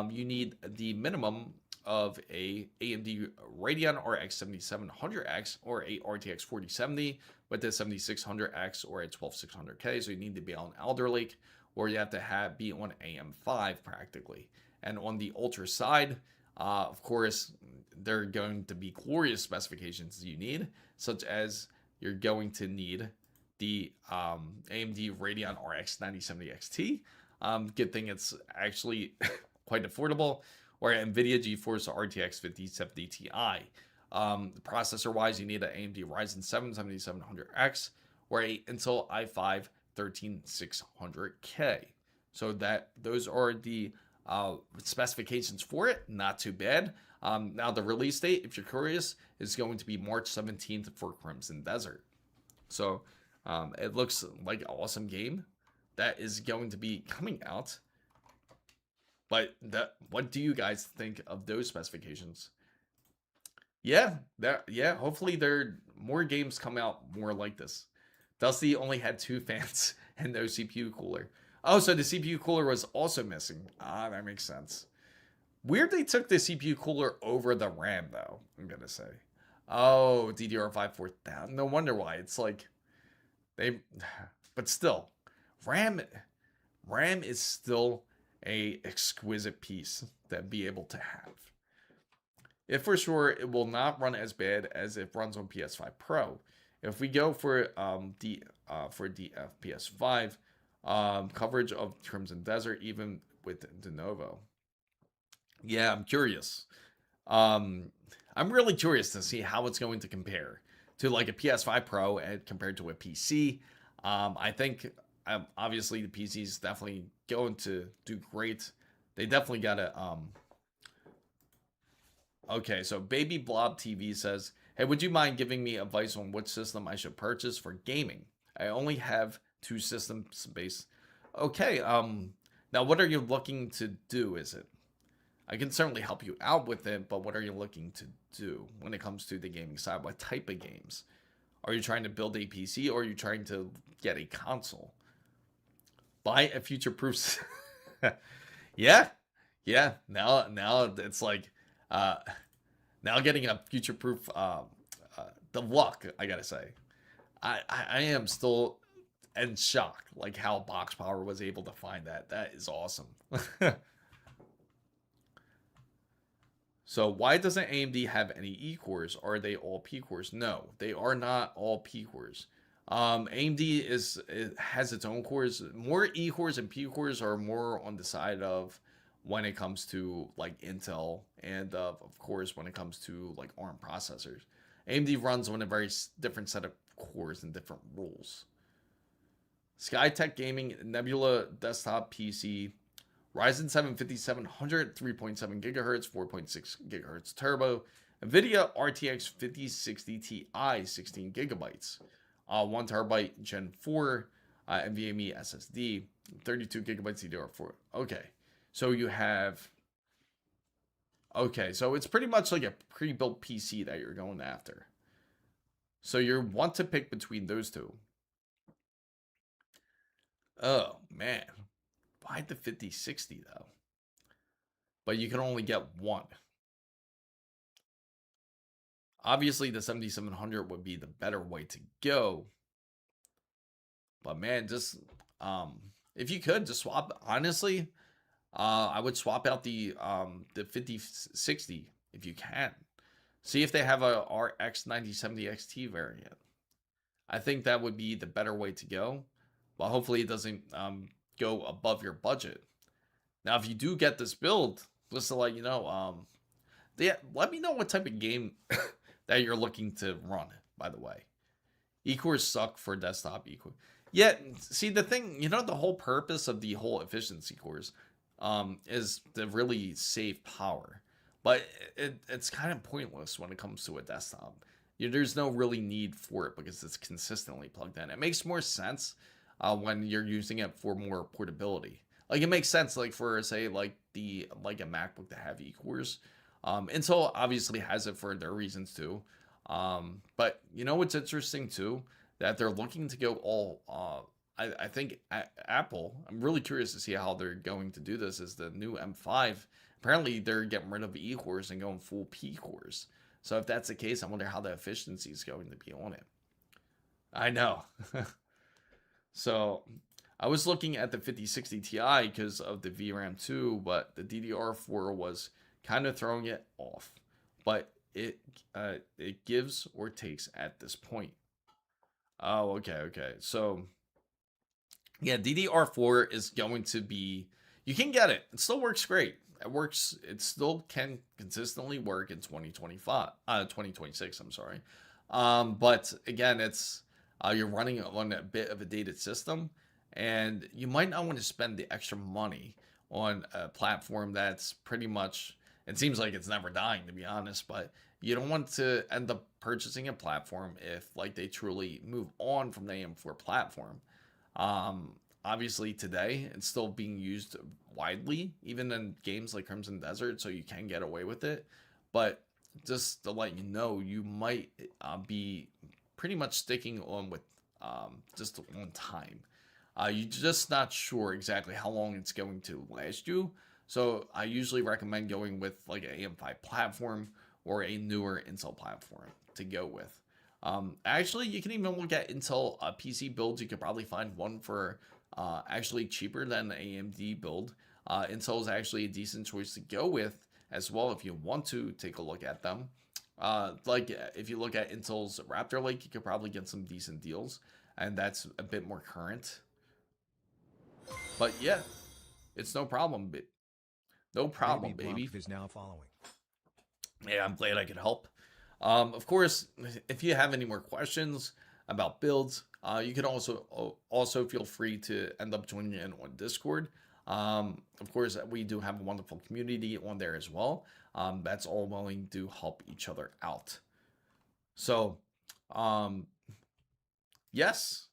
you need the minimum of a AMD Radeon RX 7700X or a RTX 4070 with the 7600X or a 12600K. So you need to be on Alder Lake, or you have to be on AM5 practically. And on the ultra side, of course, there are going to be glorious specifications you need, such as you're going to need the AMD Radeon RX 9070 XT. Good thing it's actually quite affordable. Or NVIDIA GeForce RTX 5070 Ti. Processor-wise, you need an AMD Ryzen 7 7700X or a Intel i5 13600K. So those are the specifications for it. Not too bad. Now the release date, if you're curious, is going to be March 17th for Crimson Desert. So it looks like an awesome game that is going to be coming out. But what do you guys think of those specifications? Yeah, hopefully there more games come out more like this. Dusty only had 2 fans and no CPU cooler. Oh, so the CPU cooler was also missing. That makes sense. Weird they took the CPU cooler over the RAM though, I'm gonna say. Oh, DDR5 4000. No wonder why. It's like but still, RAM is still a exquisite piece to be able to have. If for sure, it will not run as bad as it runs on PS5 Pro. If we go for the FPS5 coverage of Crimson Desert, even with Lenovo, yeah, I'm curious. I'm really curious to see how it's going to compare to like a PS5 Pro and compared to a PC. I think obviously the PC is definitely going to do great. They definitely got to okay, so Baby Blob TV says, hey, would you mind giving me advice on which system I should purchase for gaming? I only have 2 systems based. Okay, now what are you looking to do? Is it? I can certainly help you out with it, but what are you looking to do when it comes to the gaming side? What type of games? Are you trying to build a PC or are you trying to get a console? Buy a future-proof. Yeah. Now it's like, now getting a future-proof, the luck, I gotta say. I am still in shock, like how Box Power was able to find that. That is awesome. So why doesn't AMD have any E cores? Are they all P cores? No, they are not all P cores. AMD has its own cores. More E cores and P cores are more on the side of when it comes to like Intel and of course when it comes to like ARM processors. AMD runs on a very different set of cores and different rules. Skytech Gaming Nebula Desktop PC Ryzen 7 5700 3.7 gigahertz 4.6 gigahertz turbo NVIDIA RTX 5060 Ti 16 gigabytes 1 terabyte Gen 4 NVMe SSD 32 gigabytes DDR4. Okay, so you have so it's pretty much like a pre-built PC that you're going after. So you want to pick between those two. Oh man, why the 5060 though? But you can only get one. Obviously, the 7700 would be the better way to go. But man, just if you could just swap, honestly, I would swap out the 5060 if you can. See if they have a RX 9070 XT variant. I think that would be the better way to go. But hopefully it doesn't go above your budget. Now, if you do get this build, just to let you know, let me know what type of game that you're looking to run, by the way. E-cores suck for desktop E-core. Yeah, see, the thing, the whole purpose of the whole efficiency cores is to really save power. But it's kind of pointless when it comes to a desktop. There's no really need for it because it's consistently plugged in. It makes more sense when you're using it for more portability. Like it makes sense, like for say like a MacBook to have E-cores. Intel obviously has it for their reasons too. But what's interesting too, that they're looking to go all. I think Apple. I'm really curious to see how they're going to do this. Is the new M5? Apparently they're getting rid of E-cores and going full P-cores. So if that's the case, I wonder how the efficiency is going to be on it. I know. So I was looking at the 5060 Ti because of the VRAM 2, but the DDR4 was kind of throwing it off. But it gives or takes at this point. Oh, okay. So yeah, DDR4 is going to be, you can get it. It still works great. It still can consistently work in 2026, I'm sorry. But again, it's you're running on a bit of a dated system, and you might not want to spend the extra money on a platform that's pretty much, it seems like it's never dying, to be honest, but you don't want to end up purchasing a platform if like they truly move on from the AM4 platform. Obviously today it's still being used widely, even in games like Crimson Desert, so you can get away with it. But just to let you know, you might be pretty much sticking on with just one time. You're just not sure exactly how long it's going to last you. So I usually recommend going with like an AM5 platform or a newer Intel platform to go with. Actually, you can even look at Intel PC builds. You could probably find one for actually cheaper than the AMD build. Intel is actually a decent choice to go with as well if you want to take a look at them. Like if you look at Intel's Raptor Lake, you could probably get some decent deals, and that's a bit more current. But yeah, it's no problem. No problem, baby. Is now following. Yeah, I'm glad I could help. Of course, if you have any more questions about builds, you can also feel free to end up joining in on Discord. Of course, we do have a wonderful community on there as well. That's all willing to help each other out. So, yes,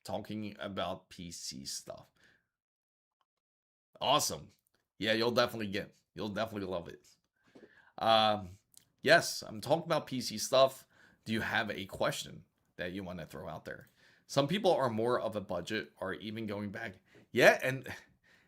talking about PC stuff. Awesome. Yeah, you'll definitely love it. Yes, I'm talking about PC stuff. Do you have a question that you want to throw out there? Some people are more of a budget or even going back. Yeah, and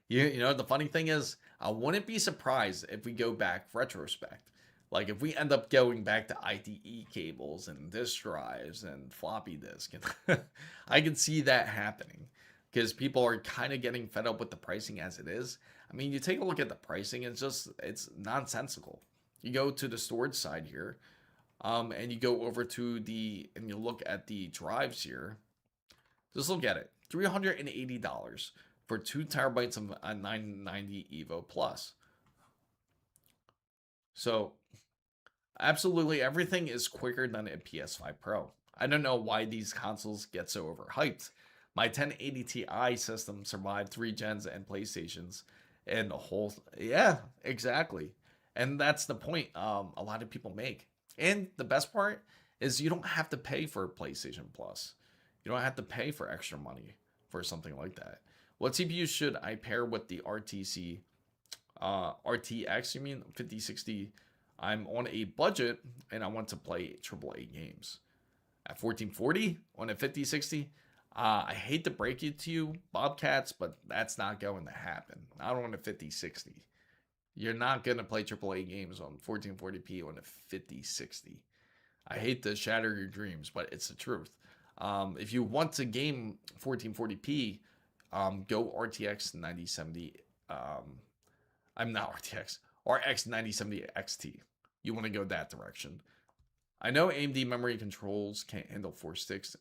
you know the funny thing is, I wouldn't be surprised if we go back retrospect. Like if we end up going back to IDE cables and disk drives and floppy disk, and I can see that happening because people are kind of getting fed up with the pricing as it is. I mean, you take a look at the pricing, it's nonsensical. You go to the storage side here, and you go over to and you look at the drives here. Just look at it, $380 for 2 terabytes of a 990 Evo Plus. So absolutely everything is quicker than a PS5 Pro. I don't know why these consoles get so overhyped. My 1080 Ti system survived 3 gens and PlayStations and the whole, yeah, exactly. And that's the point a lot of people make. And the best part is you don't have to pay for PlayStation Plus. You don't have to pay for extra money for something like that. What CPU should I pair with the RTX, you mean 5060? I'm on a budget and I want to play AAA games. At 1440 on a 5060, I hate to break it to you, Bobcats, but that's not going to happen. Not on a 5060. You're not going to play AAA games on 1440p on a 5060. I hate to shatter your dreams, but it's the truth. If you want to game 1440p, go RTX 9070. I'm not RTX, RX 9070 XT. You want to go that direction. I know AMD memory controls can't handle 4 sticks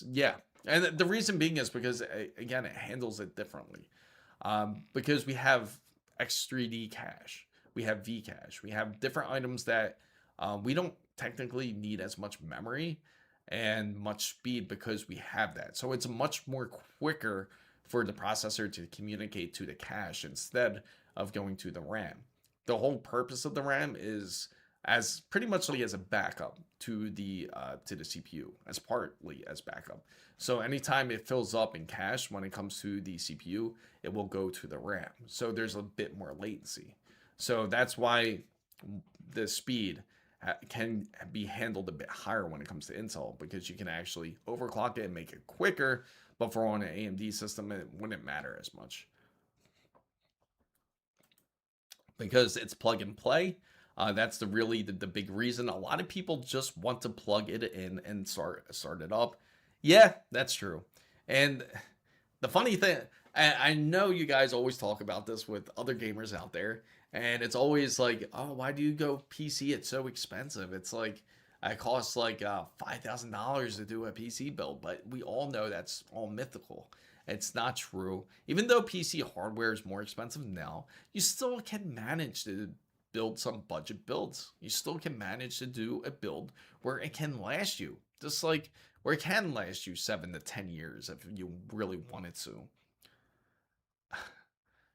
yeah. And the reason being is because, again, it handles it differently. Because we have X3D cache, we have V cache, we have different items that we don't technically need as much memory and much speed because we have that. So it's much more quicker for the processor to communicate to the cache instead of going to the RAM. The whole purpose of the RAM is as pretty much like as a backup to the CPU, as partly as backup. So anytime it fills up in cache when it comes to the CPU, it will go to the RAM. So there's a bit more latency. So that's why the speed can be handled a bit higher when it comes to Intel, because you can actually overclock it and make it quicker. But for on an AMD system, it wouldn't matter as much because it's plug and play. That's the big reason. A lot of people just want to plug it in and start it up. Yeah, that's true. And the funny thing, I know you guys always talk about this with other gamers out there, and it's always like, oh, why do you go PC? It's so expensive. It's like it costs like $5,000 to do a PC build, but we all know that's all mythical. It's not true. Even though PC hardware is more expensive now, you still can manage to build some budget builds. You still can manage to do a build where it can last you, just like where it can last you 7 to 10 years if you really wanted to.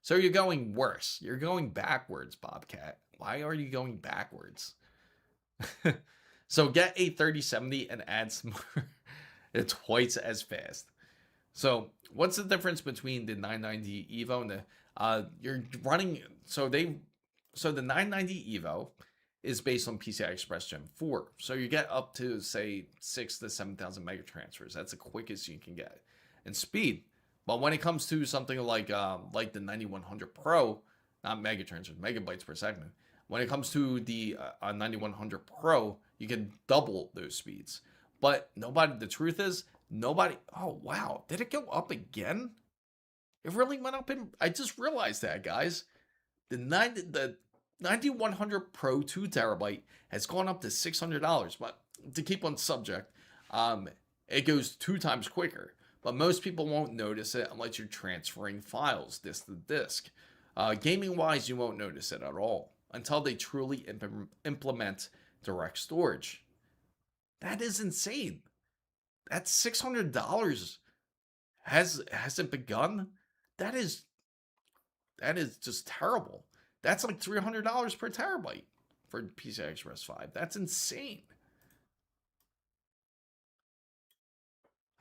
So you're going worse. You're going backwards, Bobcat. Why are you going backwards? So get a 3070 and add some more. It's twice as fast. So what's the difference between the 990 Evo and the you're running? So the 990 Evo is based on PCI Express Gen 4. So you get up to say 6,000 to 7,000 mega transfers. That's the quickest you can get in speed. But when it comes to something like the 9100 Pro, not mega transfers, megabytes per second. When it comes to the 9100 Pro, you can double those speeds. But the truth is, nobody, oh wow, did it go up again? It really went up I just realized that, guys. The 9100 Pro 2 terabyte has gone up to $600. But to keep on subject, it goes 2 times quicker. But most people won't notice it unless you're transferring files disk to disk. Gaming wise, you won't notice it at all until they truly implement direct storage. That is insane. That's $600 hasn't begun. That is just terrible. That's like $300 per terabyte for PCI Express 5. That's insane.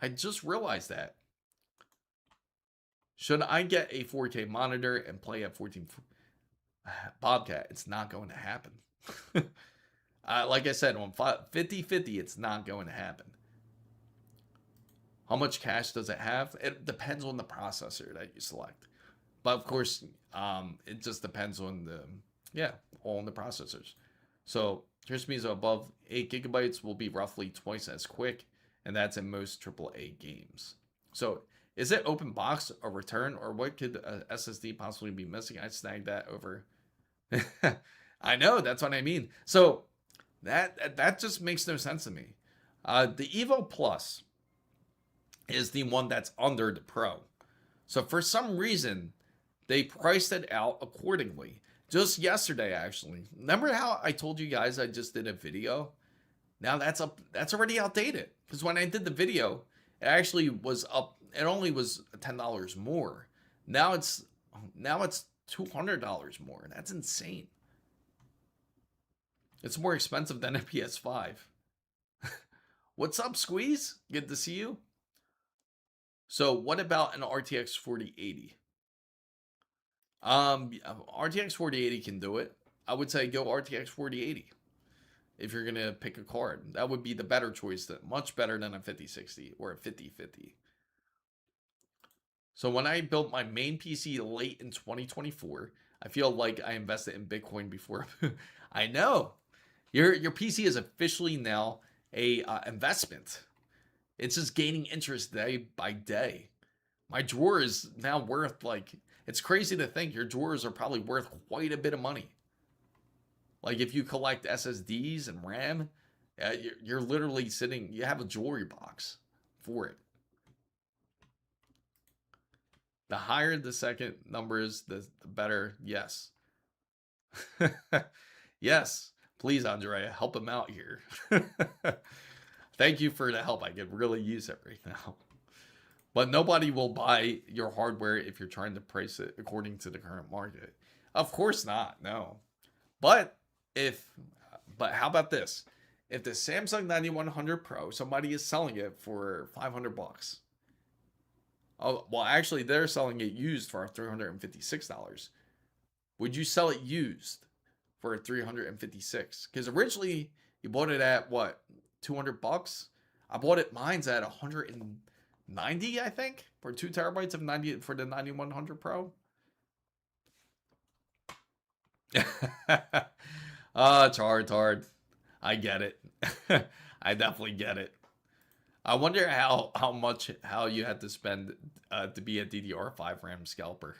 I just realized that. Should I get a 4K monitor and play at 14? Bobcat, it's not going to happen. Like I said, on 50/50, it's not going to happen. How much cache does it have? It depends on the processor that you select. But of course, it just depends on on the processors. So here's Mizo above 8 gigabytes will be roughly twice as quick, and that's in most AAA games. So Is it open box or return, or what could a SSD possibly be missing? I snagged that over. I know, that's what I mean. So that just makes no sense to me. The Evo Plus is the one that's under the Pro. So for some reason, they priced it out accordingly. Just yesterday, actually. Remember how I told you guys I just did a video? Now that's up. That's already outdated. Because when I did the video, it actually was up. It only was $10 more. Now it's $200 more. That's insane. It's more expensive than a PS5. What's up, Squeeze? Good to see you. So what about an RTX 4080? RTX 4080 can do it. I would say go RTX 4080 if you're gonna pick a card. That would be the better choice, much better than a 5060 or a 5050. So when I built my main PC late in 2024, I feel like I invested in Bitcoin before. I know your PC is officially now a investment. It's just gaining interest day by day. My drawer is now worth, like, it's crazy to think your drawers are probably worth quite a bit of money. Like if you collect SSDs and RAM, you're literally sitting, you have a jewelry box for it. The higher the second numbers, the better. Yes. Yes. Please, Andrea, help him out here. Thank you for the help. I could really use it right now. But nobody will buy your hardware if you're trying to price it according to the current market. Of course not. No. But how about this? If the Samsung 9100 Pro, somebody is selling it for $500. Oh, well, actually, they're selling it used for $356. Would you sell it used for $356? Because originally you bought it at what, $200? I bought it. Mine's at 190, I think, for 2 terabytes of 90 for the 9100 Pro. It's hard. I get it. I definitely get it. I wonder how you had to spend to be a DDR5 RAM scalper.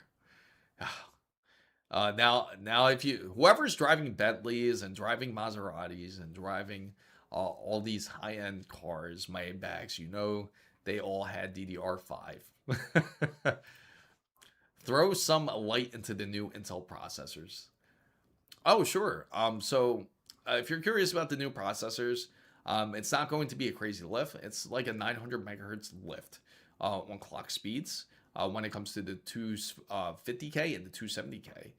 Now if whoever's driving Bentleys and driving Maseratis and driving all these high-end cars, Maybachs, they all had DDR5. Throw some light into the new Intel processors. Oh, sure. So if you're curious about the new processors, it's not going to be a crazy lift. It's like a 900 megahertz lift on clock speeds when it comes to the 250K and the 270K.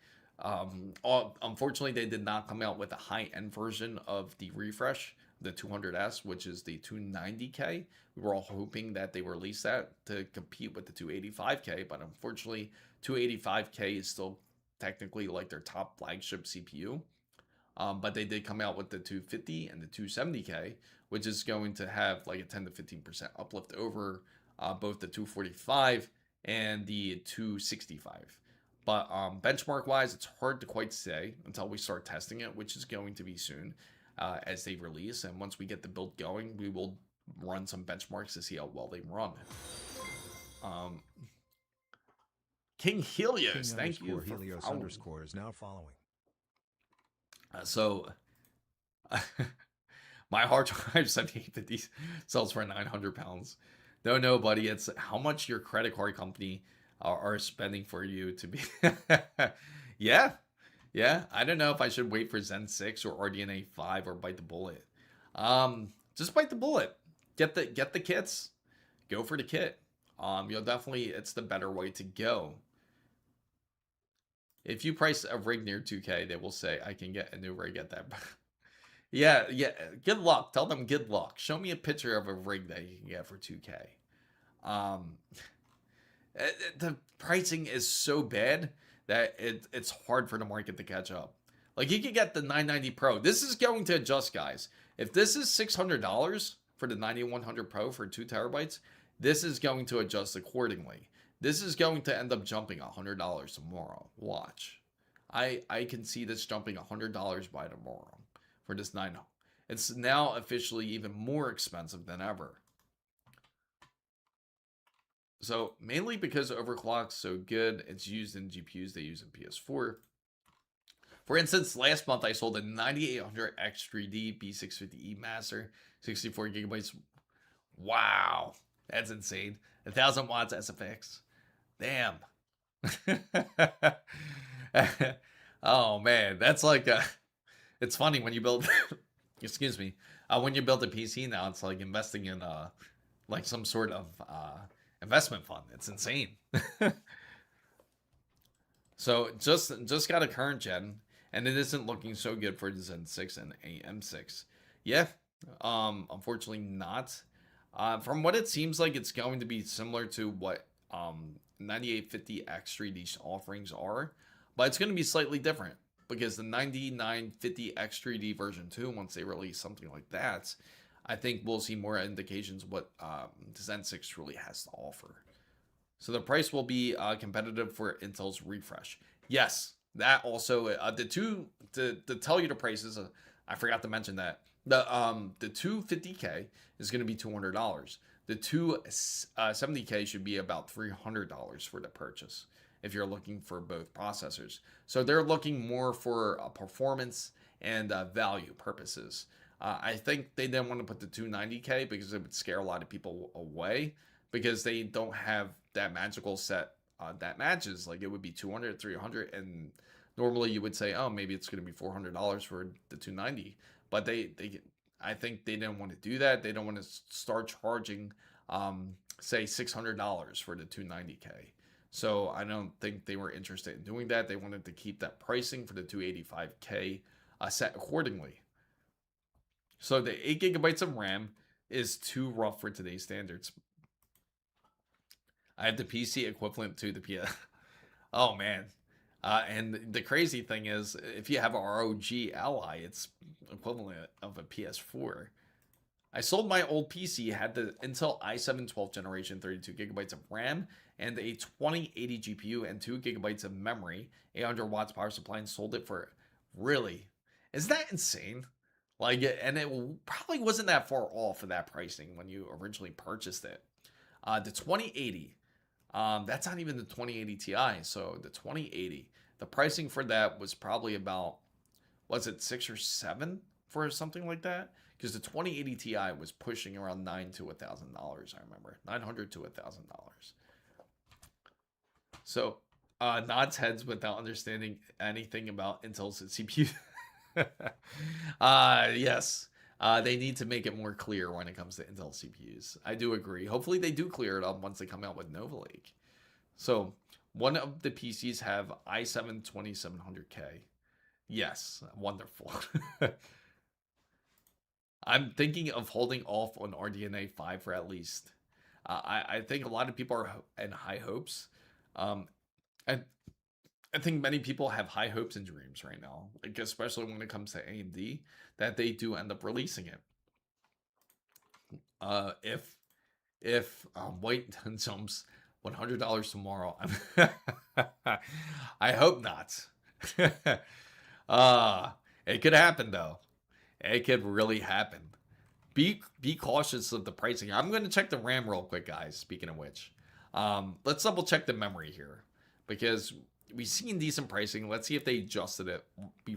Unfortunately, they did not come out with a high-end version of the refresh, the 200S, which is the 290K. We were all hoping that they release that to compete with the 285K, but unfortunately, 285K is still technically like their top flagship CPU. But they did come out with the 250 and the 270K, which is going to have like a 10 to 15% uplift over both the 245 and the 265. But benchmark wise, it's hard to quite say until we start testing it, which is going to be soon as they release. And once we get the build going, we will run some benchmarks to see how well they run. King Helios, King thank you. Helios underscore is now following. So my hard drive 7850 sells for 900 pounds. No, buddy, it's how much your credit card company are spending for you to be. Yeah. I don't know if I should wait for Zen 6 or RDNA 5 or bite the bullet. Just bite the bullet. Get the kits. Go for the kit. It's the better way to go. If you price a rig near 2K, they will say, I can get a new rig at that. Yeah. Good luck. Tell them good luck. Show me a picture of a rig that you can get for 2K. The pricing is so bad that it's hard for the market to catch up. Like, you can get the 990 Pro. This is going to adjust, guys. If this is $600 for the 9100 Pro for 2 terabytes, this is going to adjust accordingly. This is going to end up jumping $100 tomorrow. Watch. I can see this jumping $100 by tomorrow for this 9. It's now officially even more expensive than ever. So mainly because overclock's so good, it's used in GPUs they use in PS4. For instance, last month I sold a 9800 X3D B650E Master, 64 gigabytes. Wow, that's insane. 1000 watts SFX. Damn. Oh man, that's like a. It's funny when you build. Excuse me. When you build a PC now, it's like investing in like some sort of investment fund. It's insane. So just got a current gen, and it isn't looking so good for the Zen 6 and AM6. Yeah, unfortunately not. From what it seems like, it's going to be similar to what 9850 X3D offerings are, but it's going to be slightly different because the 9950 X3D version 2, once they release something like that, I think we'll see more indications what the Zen 6 truly has to offer. So the price will be competitive for Intel's refresh. Yes, that also to tell you the prices. I forgot to mention that the 250K is going to be $200. The 270K should be about $300 for the purchase if you're looking for both processors. So they're looking more for performance and value purposes. I think they didn't want to put the 290K because it would scare a lot of people away because they don't have that magical set that matches. Like it would be 200, 300, and normally you would say, oh, maybe it's going to be $400 for the 290. But I think they didn't want to do that. They don't want to start charging, say $600 for the 290K. So I don't think they were interested in doing that. They wanted to keep that pricing for the 285K set accordingly. So the 8 gigabytes of RAM is too rough for today's standards. I have the PC equivalent to the PS. Oh man. And the crazy thing is, if you have a ROG Ally, it's equivalent of a PS4. I sold my old PC, had the Intel i7 12th generation, 32 gigabytes of RAM, and a 2080 GPU and 2 gigabytes of memory, 800 watts power supply, and sold it for really. Isn't that insane? Like, and it probably wasn't that far off of that pricing when you originally purchased it. The 2080. That's not even the 2080 Ti. So the 2080, the pricing for that was probably about, was it 6 or 7 for something like that? Because the 2080 Ti was pushing around $900 to $1,000. I remember $900 to $1,000. So nods heads without understanding anything about Intel's CPU. Yes. They need to make it more clear when it comes to Intel CPUs. I do agree. Hopefully they do clear it up once they come out with Nova Lake. So one of the PCs have i7 2700K. Yes, wonderful. I'm thinking of holding off on RDNA 5 for at least. I think a lot of people are in high hopes. I think many people have high hopes and dreams right now, like especially when it comes to AMD, that they do end up releasing it. If White jumps $100 tomorrow, I hope not. It could happen though. It could really happen. Be cautious of the pricing. I'm going to check the RAM real quick, guys. Speaking of which, let's double check the memory here because we've seen decent pricing. Let's see if they adjusted it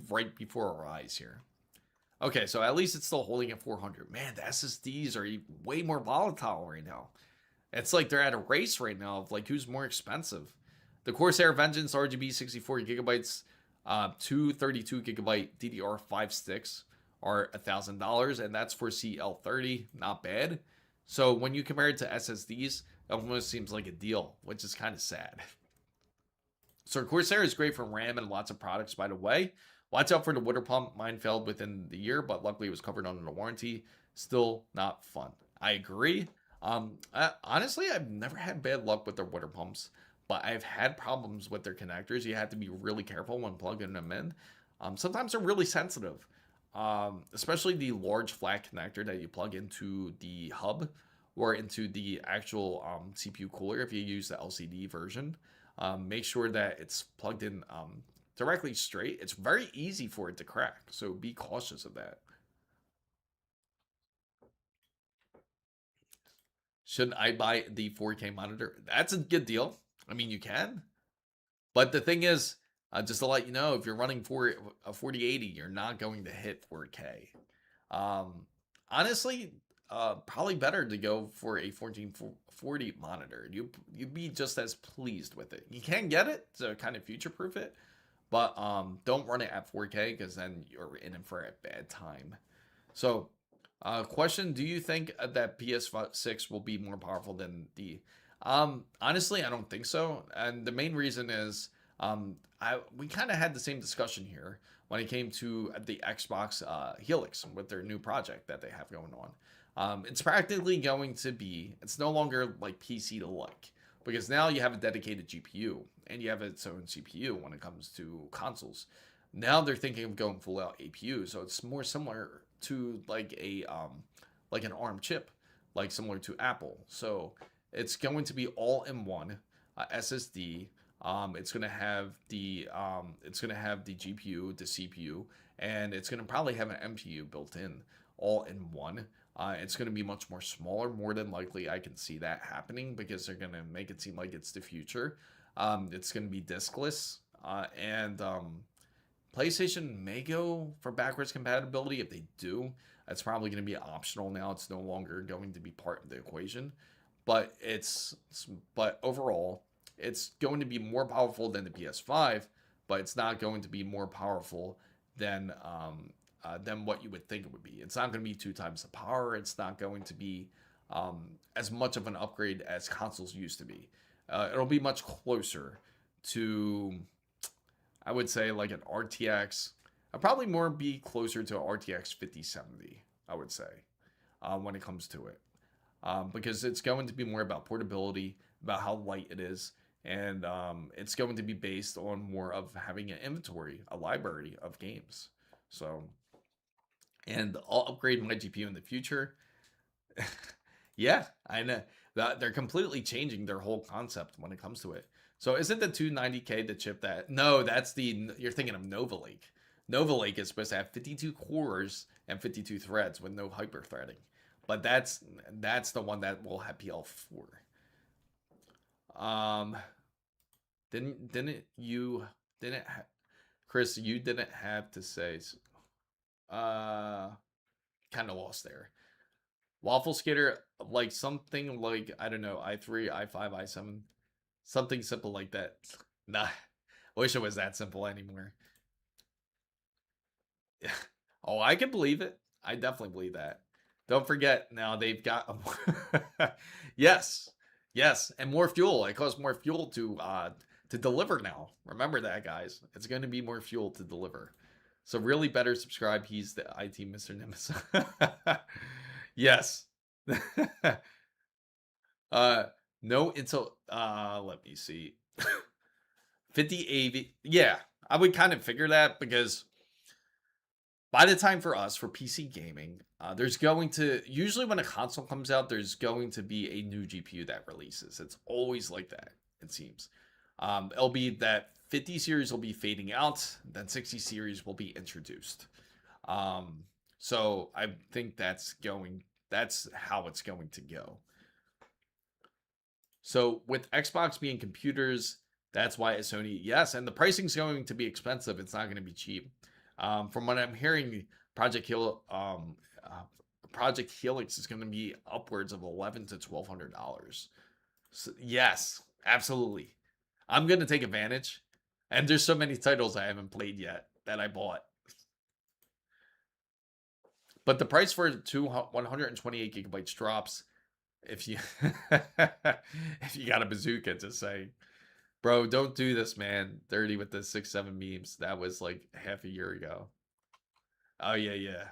right before our eyes here. Okay, so at least it's still holding at 400. Man, the SSDs are way more volatile right now. It's like they're at a race right now of like who's more expensive. The Corsair Vengeance RGB 64 gigabytes, 232 gigabyte DDR5 sticks are $1,000, and that's for CL30. Not bad. So when you compare it to SSDs, it almost seems like a deal, which is kind of sad. So Corsair is great for RAM and lots of products, by the way. Watch out for the water pump. Mine failed within the year, but luckily it was covered under the warranty. Still not fun. I agree. Honestly, I've never had bad luck with their water pumps, but I've had problems with their connectors. You have to be really careful when plugging them in. Sometimes they're really sensitive, especially the large flat connector that you plug into the hub or into the actual CPU cooler if you use the LCD version. Make sure that it's plugged in directly straight. It's very easy for it to crack, so be cautious of that. Should I buy the 4K monitor? That's a good deal. I mean, you can. But the thing is, just to let you know, if you're running for a 4080, you're not going to hit 4K. Honestly, probably better to go for a 1440 monitor. You'd be just as pleased with it. You can get it to kind of future-proof it, but don't run it at 4K because then you're in for a bad time. So, question: do you think that PS6 will be more powerful than the? Honestly, I don't think so, and the main reason is we kind of had the same discussion here when it came to the Xbox Helix with their new project that they have going on. It's practically going to be, it's no longer like PC to like, because now you have a dedicated GPU and you have its own CPU when it comes to consoles. Now they're thinking of going full out APU, so it's more similar to like like an ARM chip, like similar to Apple. So it's going to be all in one SSD. It's gonna have the GPU, the CPU, and it's gonna probably have an MPU built in, all in one. It's gonna be much more smaller. More than likely, I can see that happening because they're gonna make it seem like it's the future. It's gonna be diskless, and PlayStation may go for backwards compatibility. If they do, it's probably going to be optional now. It's no longer going to be part of the equation. But but overall, it's going to be more powerful than the PS5, but it's not going to be more powerful than what you would think it would be. It's not going to be 2 times the power. It's not going to be as much of an upgrade as consoles used to be. It'll be much closer to, I would say, like an RTX. I'd probably more be closer to RTX 5070, I would say, when it comes to it. Because it's going to be more about portability, about how light it is, and it's going to be based on more of having an inventory, a library of games. So, and I'll upgrade my GPU in the future. Yeah, I know. They're completely changing their whole concept when it comes to it. So isn't the 290K the chip that... No, that's the... You're thinking of Nova Lake. Nova Lake is supposed to have 52 cores and 52 threads with no hyper-threading. But that's the one that will have PL4. Chris, you didn't have to say... kind of lost there. Waffle Skater, like something like, I don't know, i3, i5, i7... Something simple like that. Nah, I wish it was that simple anymore. Oh, I can believe it. I definitely believe that. Don't forget, now they've got yes, and more fuel. It costs more fuel to deliver now. Remember that, guys. It's going to be more fuel to deliver. So really better subscribe. He's the IT Mr. Nemesis. Yes. No Intel, let me see. 50 AV. Yeah, I would kind of figure that because by the time for us, for PC gaming, there's going to, usually when a console comes out, there's going to be a new GPU that releases. It's always like that, it seems. It'll be that 50 series will be fading out, then 60 series will be introduced. So I think that's how it's going to go. So with Xbox being computers, that's why it's Sony. Yes, and the pricing's going to be expensive. It's not going to be cheap. From what I'm hearing, Project Helix is going to be upwards of $1,100 to $1,200. So, yes, absolutely. I'm going to take advantage. And there's so many titles I haven't played yet that I bought. But the price for 128 gigabytes drops if you if you got a bazooka to say, bro, don't do this, man. 30 with the 6-7 memes. That was like half a year ago. Oh yeah.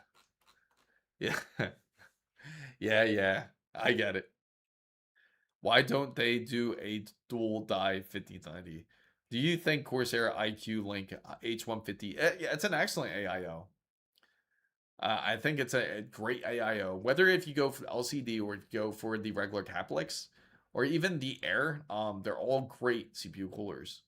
Yeah. I get it. Why don't they do a dual die 5090? Do you think Corsair IQ Link H150? Yeah, it's an excellent AIO. I think it's a great AIO. Whether if you go for LCD or go for the regular Caplix or even the Air, they're all great CPU coolers.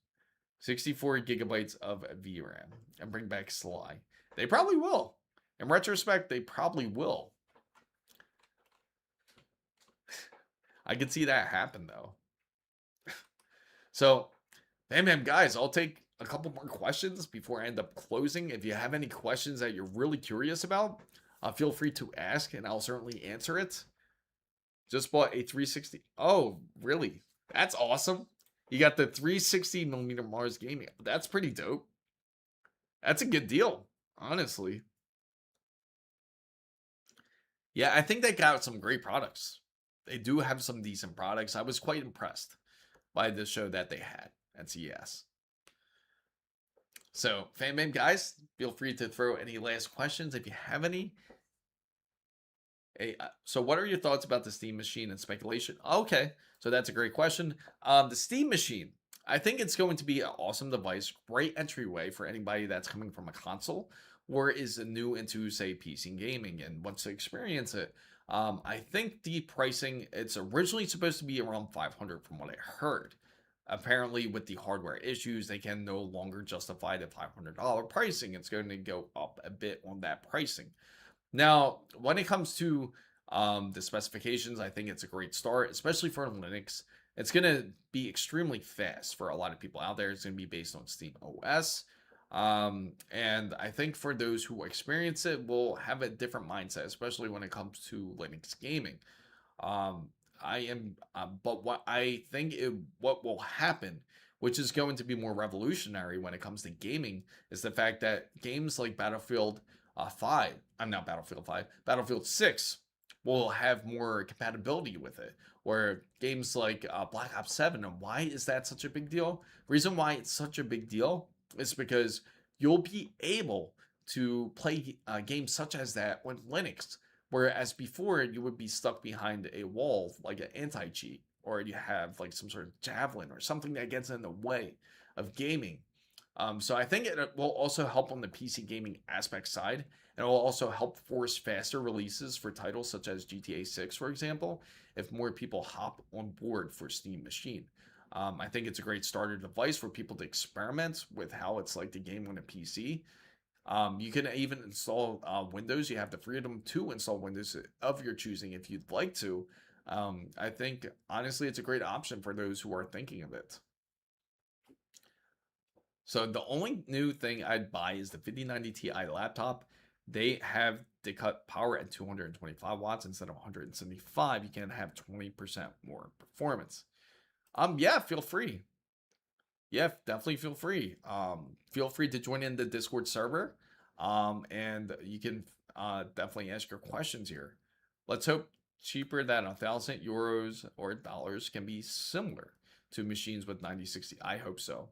64 gigabytes of VRAM and bring back Sly. They probably will. In retrospect, they probably will. I could see that happen though. So, man, guys, I'll take a couple more questions before I end up closing. If you have any questions that you're really curious about, feel free to ask and I'll certainly answer it. Just bought a 360. Oh, really? That's awesome. You got the 360 millimeter Mars gaming. That's pretty dope. That's a good deal, honestly. Yeah, I think they got some great products. They do have some decent products. I was quite impressed by the show that they had at CES. So, FanBam guys, feel free to throw any last questions if you have any. Hey, so what are your thoughts about the Steam Machine and speculation? Okay, so that's a great question. The Steam Machine, I think it's going to be an awesome device, great entryway for anybody that's coming from a console or is new into, say, PC gaming and wants to experience it. I think the pricing, it's originally supposed to be around $500 from what I heard. Apparently, with the hardware issues, they can no longer justify the $500 pricing. It's going to go up a bit on that pricing. Now, when it comes to the specifications, I think it's a great start, especially for Linux. It's going to be extremely fast for a lot of people out there. It's going to be based on Steam OS. And I think for those who experience it will have a different mindset, especially when it comes to Linux gaming. But what I think what will happen, which is going to be more revolutionary when it comes to gaming, is the fact that games like Battlefield 5, I'm not Battlefield 5, Battlefield 6 will have more compatibility with it. Where games like Black Ops 7, and why is that such a big deal? The reason why it's such a big deal is because you'll be able to play games such as that with Linux. Whereas before, you would be stuck behind a wall, like an anti-cheat, or you have like some sort of javelin or something that gets in the way of gaming. So I think it will also help on the PC gaming aspect side. And it will also help force faster releases for titles such as GTA 6, for example, if more people hop on board for Steam Machine. I think it's a great starter device for people to experiment with how it's like to game on a PC. You can even install Windows. You have the freedom to install Windows of your choosing if you'd like to. I think, honestly, it's a great option for those who are thinking of it. So the only new thing I'd buy is the 5090 Ti laptop. They cut power at 225 watts instead of 175. You can have 20% more performance. Yeah, feel free. Yeah, definitely feel free. Feel free to join in the Discord server. And you can definitely ask your questions here. Let's hope cheaper than €1,000 or dollars can be similar to machines with 9060. I hope so.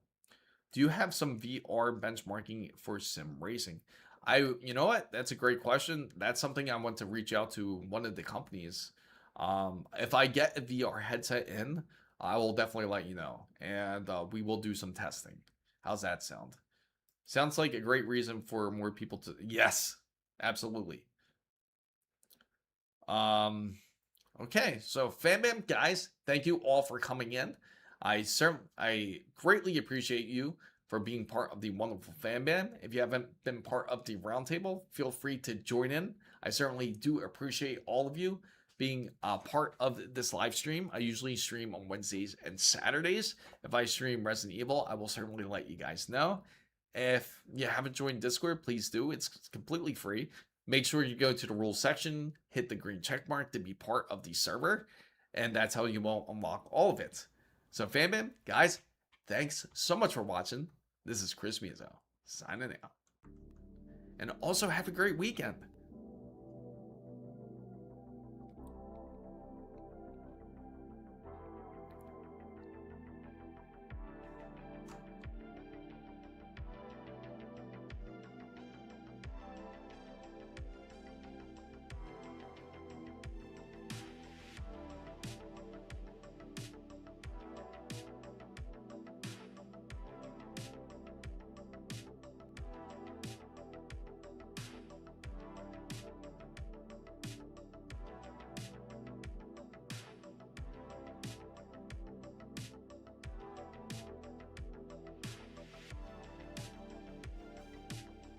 Do you have some VR benchmarking for sim racing? You know what? That's a great question. That's something I want to reach out to one of the companies. If I get a VR headset in, I will definitely let you know, and we will do some testing. How's that sound? Sounds like a great reason for more people to. Yes, absolutely. Okay, so FanBam guys, thank you all for coming in. I greatly appreciate you for being part of the wonderful FanBam. If you haven't been part of the roundtable, feel free to join in. I certainly do appreciate all of you being a part of this live stream. I usually stream on Wednesdays and Saturdays. If I stream Resident Evil, I will certainly let you guys know. If you haven't joined Discord, please do. It's completely free. Make sure you go to the rules section, hit the green check mark to be part of the server, and that's how you will unlock all of it. So FanBam, guys, thanks so much for watching. This is Chris Mizo, signing out. And also have a great weekend.